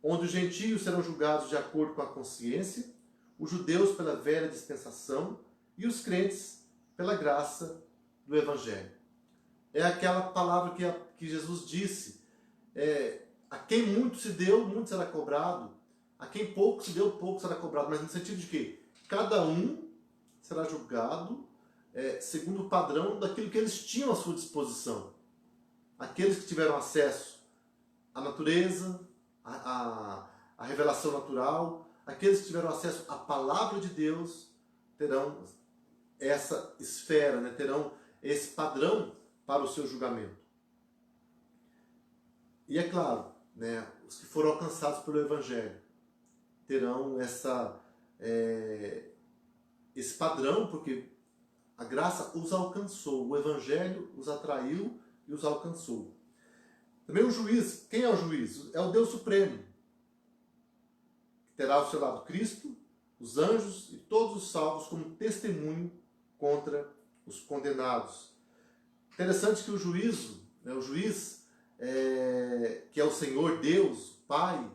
onde os gentios serão julgados de acordo com a consciência, os judeus pela velha dispensação e os crentes pela graça do Evangelho. É aquela palavra que Jesus disse: a quem muito se deu, muito será cobrado; a quem pouco se deu, pouco será cobrado. Mas no sentido de que cada um será julgado segundo o padrão daquilo que eles tinham à sua disposição. Aqueles que tiveram acesso à natureza, à revelação natural, aqueles que tiveram acesso à palavra de Deus, terão essa esfera, né? Terão esse padrão para o seu julgamento. E é claro, né, os que foram alcançados pelo Evangelho terão esse padrão, porque a graça os alcançou, o Evangelho os atraiu e os alcançou. Também o juiz. Quem é o juiz? É o Deus Supremo, que terá ao seu lado Cristo, os anjos e todos os salvos como testemunho contra os condenados. Interessante que o juiz, que é o Senhor Deus, o Pai,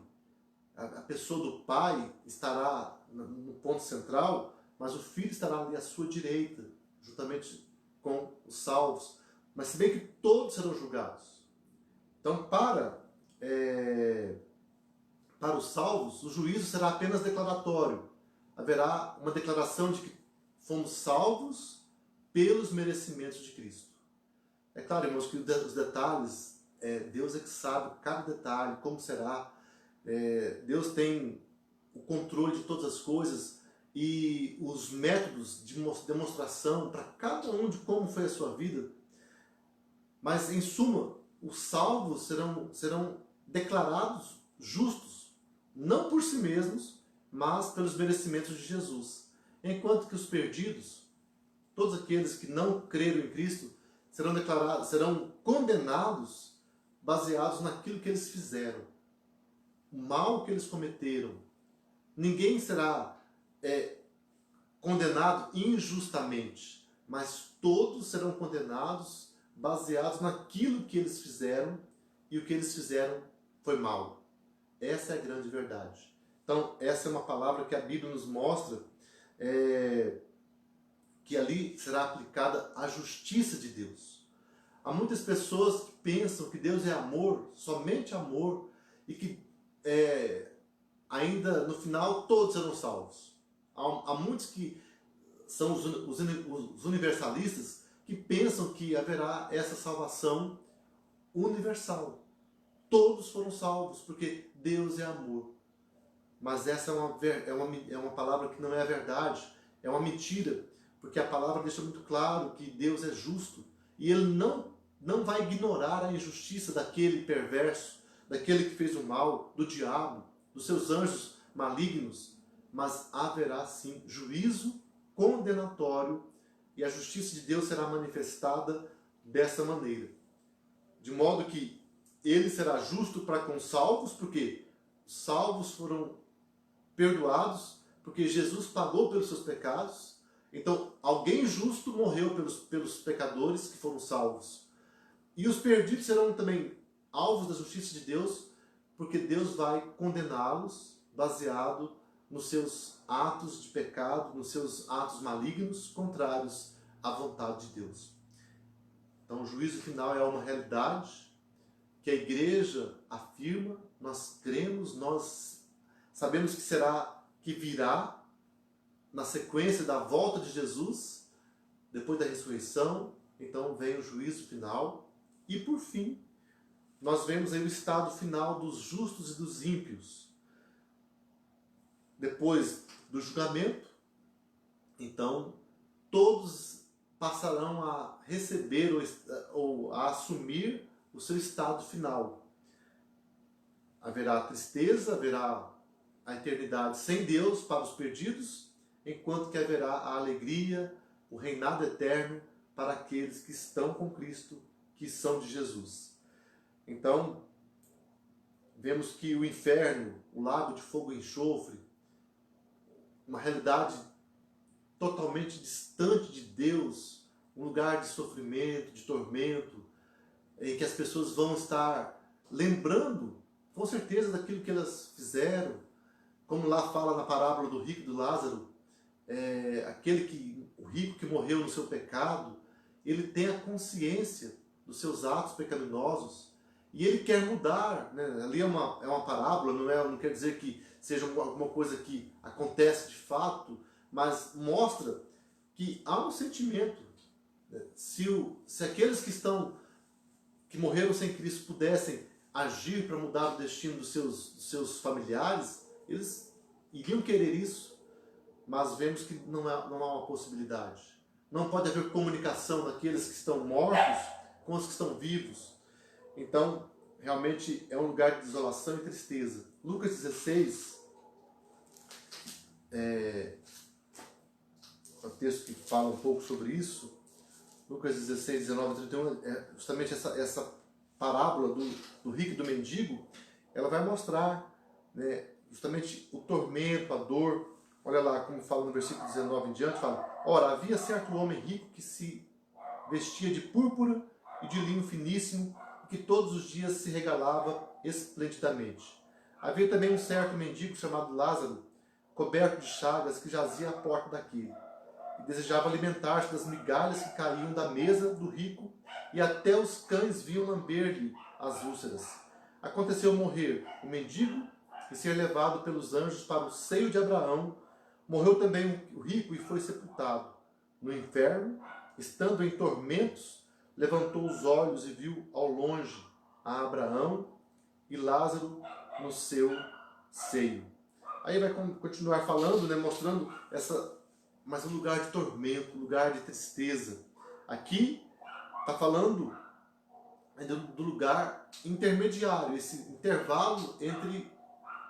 a pessoa do Pai estará no ponto central, mas o Filho estará ali à sua direita, juntamente com os salvos. Mas se bem que todos serão julgados. Então, para os salvos, o juízo será apenas declaratório. Haverá uma declaração de que fomos salvos pelos merecimentos de Cristo. É claro, irmãos, que os detalhes, Deus é que sabe cada detalhe, como será. Deus tem o controle de todas as coisas e os métodos de demonstração para cada um de como foi a sua vida. Mas, em suma, os salvos serão declarados justos, não por si mesmos, mas pelos merecimentos de Jesus. Enquanto que os perdidos todos aqueles que não creram em Cristo serão declarados, serão condenados baseados naquilo que eles fizeram, o mal que eles cometeram. Ninguém será condenado injustamente, mas todos serão condenados baseados naquilo que eles fizeram, e o que eles fizeram foi mal. Essa é a grande verdade. Então, essa é uma palavra que a Bíblia nos mostra, que ali será aplicada a justiça de Deus. Há muitas pessoas que pensam que Deus é amor, somente amor, e que ainda no final todos serão salvos. Há muitos que são os universalistas que pensam que haverá essa salvação universal. Todos foram salvos porque Deus é amor. Mas essa é uma palavra que não é a verdade, é uma mentira, porque a palavra deixa muito claro que Deus é justo e Ele não vai ignorar a injustiça daquele perverso, daquele que fez o mal, do diabo, dos seus anjos malignos, mas haverá sim juízo condenatório e a justiça de Deus será manifestada dessa maneira. De modo que Ele será justo para com os salvos, porque os salvos foram perdoados, porque Jesus pagou pelos seus pecados. Então, alguém justo morreu pelos pecadores que foram salvos. E os perdidos serão também alvos da justiça de Deus, porque Deus vai condená-los baseado nos seus atos de pecado, nos seus atos malignos, contrários à vontade de Deus. Então, o juízo final é uma realidade que a igreja afirma, nós cremos, nós sabemos que virá na sequência da volta de Jesus, depois da ressurreição. Então vem o juízo final. E por fim, nós vemos aí o estado final dos justos e dos ímpios. Depois do julgamento, então todos passarão a receber ou a assumir o seu estado final. Haverá tristeza, haverá a eternidade sem Deus para os perdidos, enquanto que haverá a alegria, o reinado eterno para aqueles que estão com Cristo, que são de Jesus. Então, vemos que o inferno, o lago de fogo e enxofre, uma realidade totalmente distante de Deus, um lugar de sofrimento, de tormento, em que as pessoas vão estar lembrando, com certeza, daquilo que elas fizeram, como lá fala na parábola do rico e do Lázaro, o rico que morreu no seu pecado, ele tem a consciência dos seus atos pecaminosos e ele quer mudar, né? Ali é uma parábola, não quer dizer que seja alguma coisa que acontece de fato, mas mostra que há um sentimento. Se aqueles que morreram sem Cristo pudessem agir para mudar o destino dos seus familiares, eles iriam querer isso, mas vemos que não há uma possibilidade. Não pode haver comunicação daqueles que estão mortos com os que estão vivos. Então, realmente é um lugar de desolação e tristeza. Lucas 16, é um texto que fala um pouco sobre isso. Lucas 16, 19 e 31, justamente essa parábola do rico e do mendigo, ela vai mostrar, né, justamente o tormento, a dor. Olha lá como fala no versículo 19 em diante, fala: ora, havia certo homem rico que se vestia de púrpura e de linho finíssimo, e que todos os dias se regalava esplendidamente. Havia também um certo mendigo chamado Lázaro, coberto de chagas, que jazia à porta daquele, e desejava alimentar-se das migalhas que caíam da mesa do rico, e até os cães vinham lamber-lhe as úlceras. Aconteceu morrer o mendigo e ser levado pelos anjos para o seio de Abraão. Morreu também o rico e foi sepultado. No inferno, estando em tormentos, levantou os olhos e viu ao longe a Abraão e Lázaro no seu seio. Aí vai continuar falando, né, mostrando mas um lugar de tormento, um lugar de tristeza. Aqui está falando do lugar intermediário, esse intervalo entre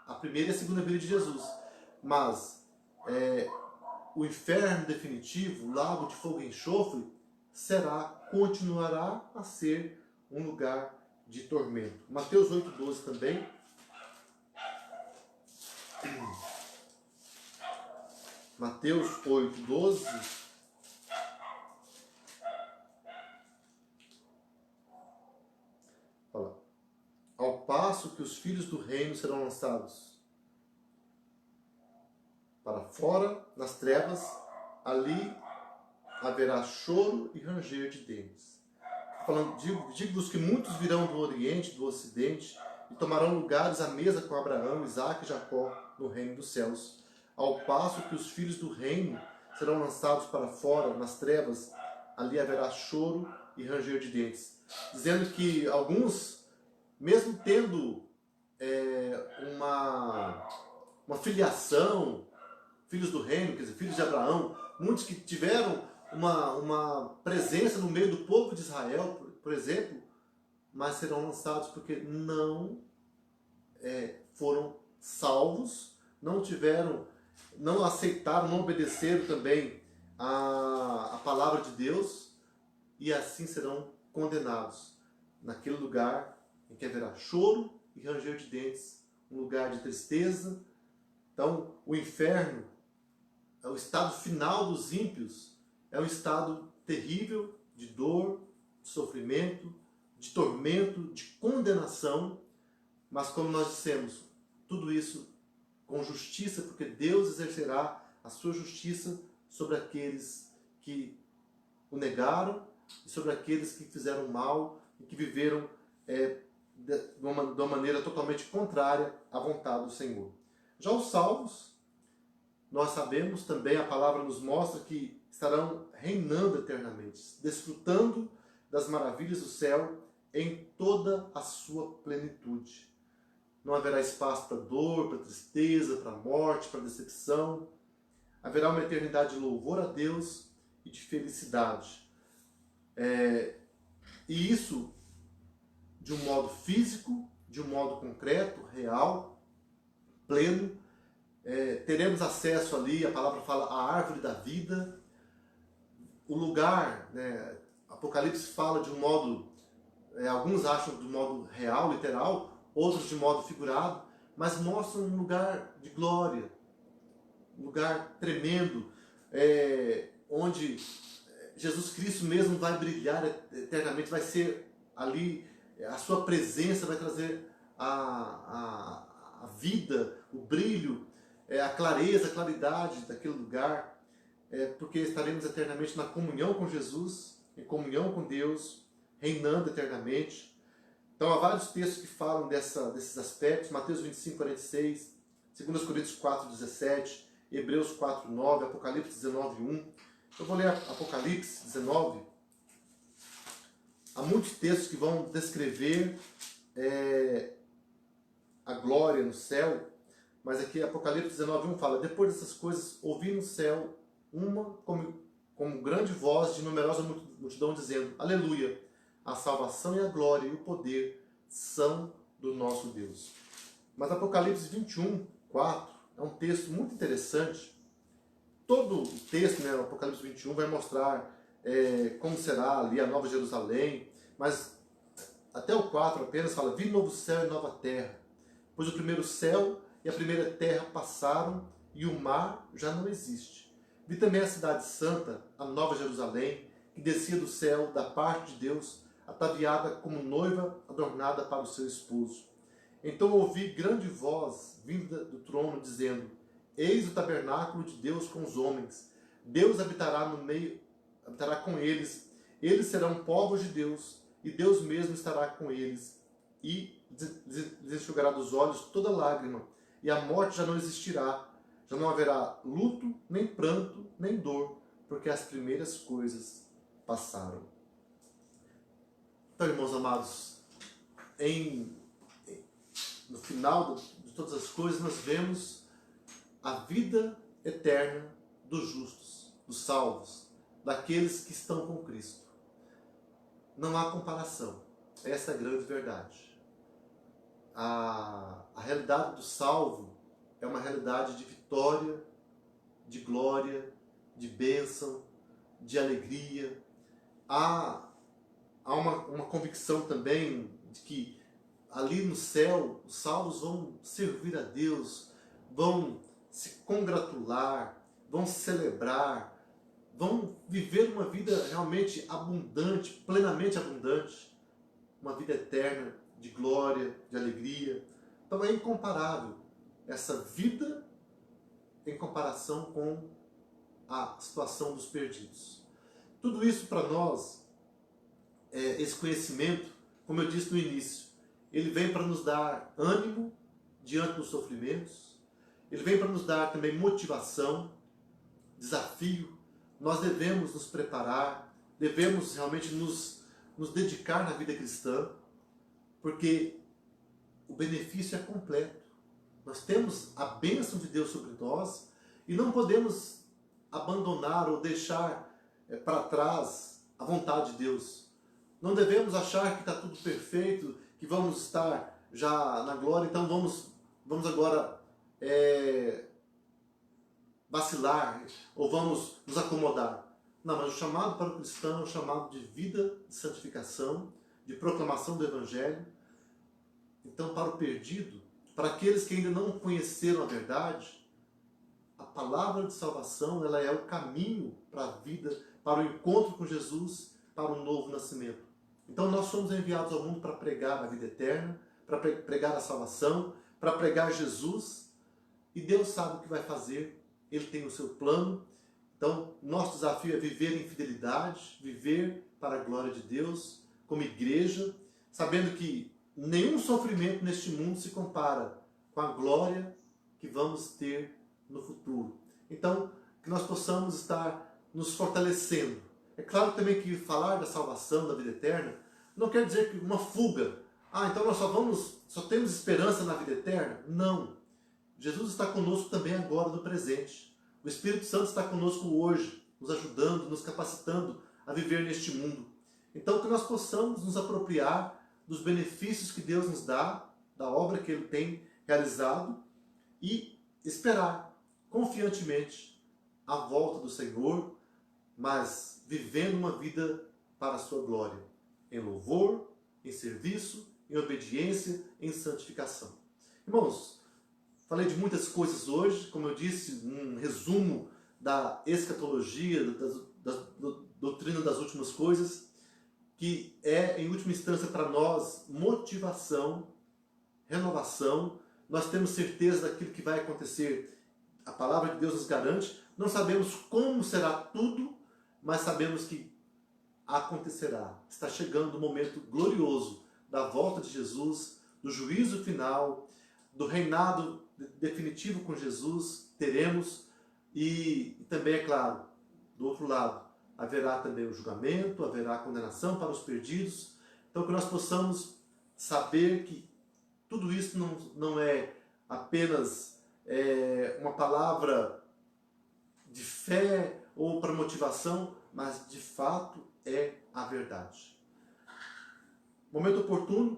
a primeira e a segunda vinda de Jesus. Mas o inferno definitivo, o lago de fogo e enxofre, continuará a ser um lugar de tormento. Mateus 8,12 também. Mateus 8,12. Fala. Ao passo que os filhos do reino serão lançados para fora, nas trevas, ali haverá choro e ranger de dentes. Falando, digo-vos que muitos virão do Oriente, do Ocidente, e tomarão lugares à mesa com Abraão, Isaque e Jacó no reino dos céus. Ao passo que os filhos do reino serão lançados para fora, nas trevas, ali haverá choro e ranger de dentes. Dizendo que alguns, mesmo tendo uma filiação, filhos do reino, quer dizer, filhos de Abraão, muitos que tiveram uma presença no meio do povo de Israel, por exemplo, mas serão lançados porque não foram salvos, não aceitaram, não obedeceram também a palavra de Deus, e assim serão condenados naquele lugar em que haverá choro e ranger de dentes, um lugar de tristeza. Então, o inferno é o estado final dos ímpios, é um estado terrível de dor, de sofrimento, de tormento, de condenação, mas como nós dissemos, tudo isso com justiça, porque Deus exercerá a sua justiça sobre aqueles que o negaram e sobre aqueles que fizeram mal e que viveram de uma maneira totalmente contrária à vontade do Senhor. Já os salvos, nós sabemos também, a palavra nos mostra que estarão reinando eternamente, desfrutando das maravilhas do céu em toda a sua plenitude. Não haverá espaço para dor, para tristeza, para morte, para decepção. Haverá uma eternidade de louvor a Deus e de felicidade. E isso de um modo físico, de um modo concreto, real, pleno. Teremos acesso ali, a palavra fala, à árvore da vida. O lugar, Apocalipse fala de um modo, alguns acham de um modo real, literal, outros de modo figurado, mas mostra um lugar de glória, um lugar tremendo, onde Jesus Cristo mesmo vai brilhar eternamente, vai ser ali, a sua presença vai trazer a vida, o brilho, a clareza, a claridade daquele lugar, porque estaremos eternamente na comunhão com Jesus, em comunhão com Deus, reinando eternamente. Então há vários textos que falam desses aspectos, Mateus 25, 46, 2 Coríntios 4, 17, Hebreus 4, 9, Apocalipse 19, 1. Eu vou ler Apocalipse 19. Há muitos textos que vão descrever a glória no céu, mas aqui Apocalipse 19, 1 fala: depois dessas coisas, ouvi no céu uma como grande voz de numerosa multidão dizendo: aleluia, a salvação e a glória e o poder são do nosso Deus. Mas Apocalipse 21, 4 é um texto muito interessante. Todo o texto, Apocalipse 21, vai mostrar como será ali a Nova Jerusalém, mas até o 4 apenas fala: vi novo céu e nova terra, pois o primeiro céu e a primeira terra passaram e o mar já não existe. Vi também a cidade santa, a Nova Jerusalém, que descia do céu da parte de Deus, ataviada como noiva adornada para o seu esposo. Então ouvi grande voz vinda do trono dizendo: eis o tabernáculo de Deus com os homens. Deus habitará com eles. Eles serão povos de Deus, e Deus mesmo estará com eles, e lhes enxugará dos olhos toda lágrima, e a morte já não existirá. Já não haverá luto, nem pranto, nem dor, porque as primeiras coisas passaram. Então, irmãos amados, no final de todas as coisas, nós vemos a vida eterna dos justos, dos salvos, daqueles que estão com Cristo. Não há comparação. Essa é a grande verdade. A realidade do salvo é uma realidade de vitória, de glória, de bênção, de alegria. Há uma convicção também de que ali no céu os salvos vão servir a Deus, vão se congratular, vão celebrar, vão viver uma vida realmente abundante, plenamente abundante, uma vida eterna de glória, de alegria. Então é incomparável essa vida em comparação com a situação dos perdidos. Tudo isso para nós, esse conhecimento, como eu disse no início, ele vem para nos dar ânimo diante dos sofrimentos, ele vem para nos dar também motivação, desafio. Nós devemos nos preparar, devemos realmente nos dedicar na vida cristã, porque o benefício é completo. Nós temos a bênção de Deus sobre nós e não podemos abandonar ou deixar para trás a vontade de Deus. Não devemos achar que está tudo perfeito, que vamos estar já na glória, então vamos agora vacilar ou vamos nos acomodar. Não, mas o chamado para o cristão é um chamado de vida de santificação, de proclamação do Evangelho. Então, para o perdido, para aqueles que ainda não conheceram a verdade, a palavra de salvação, ela é o caminho para a vida, para o encontro com Jesus, para um novo nascimento. Então nós somos enviados ao mundo para pregar a vida eterna, para pregar a salvação, para pregar Jesus, e Deus sabe o que vai fazer, Ele tem o seu plano. Então nosso desafio é viver em fidelidade, viver para a glória de Deus, como igreja, sabendo que nenhum sofrimento neste mundo se compara com a glória que vamos ter no futuro. Então, que nós possamos estar nos fortalecendo. É claro também que falar da salvação, da vida eterna, não quer dizer que uma fuga. Então nós só temos esperança na vida eterna? Não. Jesus está conosco também agora no presente. O Espírito Santo está conosco hoje, nos ajudando, nos capacitando a viver neste mundo. Então que nós possamos nos apropriar dos benefícios que Deus nos dá, da obra que Ele tem realizado, e esperar confiantemente a volta do Senhor, mas vivendo uma vida para a sua glória, em louvor, em serviço, em obediência, em santificação. Irmãos, falei de muitas coisas hoje, como eu disse, um resumo da escatologia, da doutrina das últimas coisas, que é, em última instância, para nós, motivação, renovação. Nós temos certeza daquilo que vai acontecer. A palavra de Deus nos garante. Não sabemos como será tudo, mas sabemos que acontecerá. Está chegando o momento glorioso da volta de Jesus, do juízo final, do reinado definitivo com Jesus, teremos. E também, é claro, do outro lado, haverá também o julgamento, haverá a condenação para os perdidos. Então que nós possamos saber que tudo isso não é apenas uma palavra de fé ou para motivação, mas de fato é a verdade. Momento oportuno,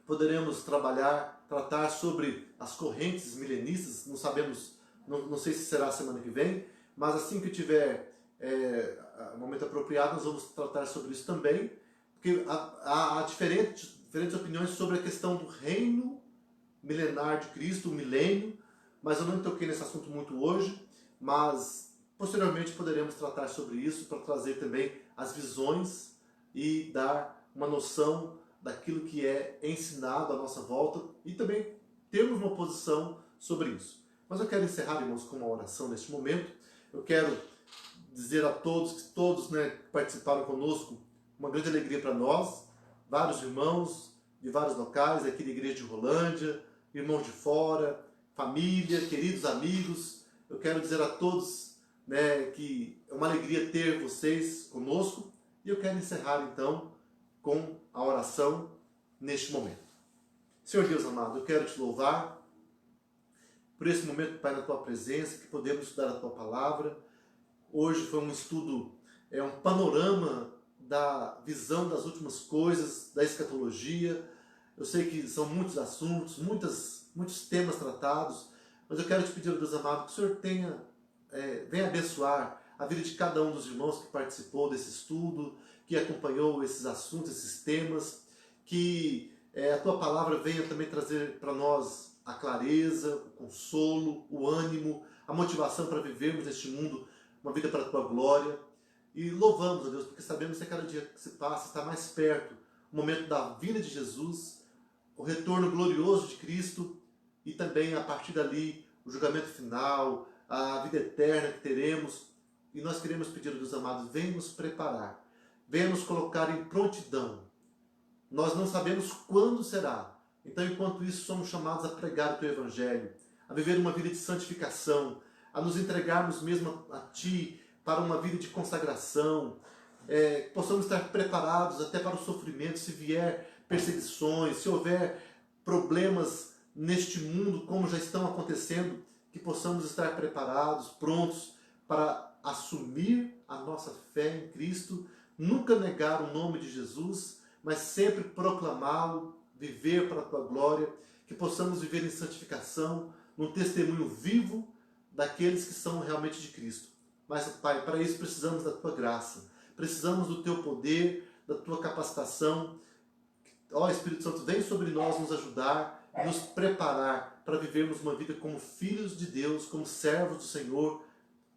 poderemos tratar sobre as correntes milenistas, não sabemos, não sei se será a semana que vem, mas assim que tiver momento apropriado, nós vamos tratar sobre isso também, porque há diferentes opiniões sobre a questão do reino milenar de Cristo, o milênio, mas eu não toquei nesse assunto muito hoje, mas posteriormente poderemos tratar sobre isso para trazer também as visões e dar uma noção daquilo que é ensinado à nossa volta e também termos uma posição sobre isso. Mas eu quero encerrar, irmãos, com uma oração neste momento. Eu quero dizer a todos que participaram conosco, uma grande alegria para nós, vários irmãos de vários locais, aqui da Igreja de Rolândia, irmãos de fora, família, queridos amigos. Eu quero dizer a todos que é uma alegria ter vocês conosco e eu quero encerrar então com a oração neste momento. Senhor Deus amado, eu quero te louvar por esse momento, Pai, na tua presença, que podemos estudar a tua palavra. Hoje foi um estudo, um panorama da visão das últimas coisas, da escatologia. Eu sei que são muitos assuntos, muitos temas tratados, mas eu quero te pedir, Deus amado, que o Senhor tenha venha abençoar a vida de cada um dos irmãos que participou desse estudo, que acompanhou esses assuntos, esses temas, que a tua palavra venha também trazer para nós a clareza, o consolo, o ânimo, a motivação para vivermos neste mundo uma vida para a tua glória. E louvamos a Deus, porque sabemos que a cada dia que se passa está mais perto o momento da vinda de Jesus, o retorno glorioso de Cristo e também a partir dali o julgamento final, a vida eterna que teremos. E nós queremos pedir a Deus amado, venha nos preparar, venha nos colocar em prontidão. Nós não sabemos quando será. Então, enquanto isso, somos chamados a pregar o teu evangelho, a viver uma vida de santificação, a nos entregarmos mesmo a ti para uma vida de consagração, que possamos estar preparados até para o sofrimento, se vier perseguições, se houver problemas neste mundo, como já estão acontecendo, que possamos estar preparados, prontos para assumir a nossa fé em Cristo, nunca negar o nome de Jesus, mas sempre proclamá-lo, viver para a tua glória, que possamos viver em santificação, num testemunho vivo daqueles que são realmente de Cristo. Mas, Pai, para isso precisamos da tua graça, precisamos do teu poder, da tua capacitação. Ó Espírito Santo, vem sobre nós nos ajudar, nos preparar para vivermos uma vida como filhos de Deus, como servos do Senhor,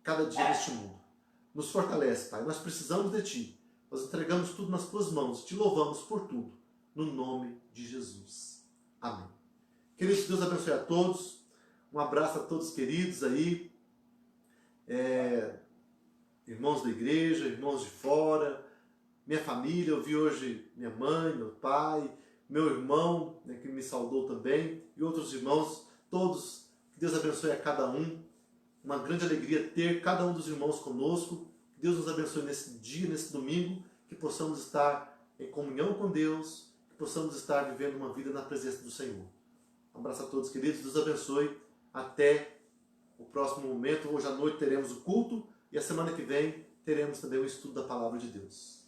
cada dia neste mundo. Nos fortalece, Pai, nós precisamos de Ti. Nós entregamos tudo nas Tuas mãos, Te louvamos por tudo, no nome de Jesus. Amém. Queridos, Deus abençoe a todos. Um abraço a todos queridos aí, irmãos da igreja, irmãos de fora, minha família. Eu vi hoje minha mãe, meu pai, meu irmão, né, que me saudou também, e outros irmãos, todos. Que Deus abençoe a cada um. Uma grande alegria ter cada um dos irmãos conosco. Que Deus nos abençoe nesse dia, nesse domingo, que possamos estar em comunhão com Deus, que possamos estar vivendo uma vida na presença do Senhor. Um abraço a todos, queridos. Deus abençoe. Até o próximo momento. Hoje à noite teremos o culto e a semana que vem teremos também o estudo da Palavra de Deus.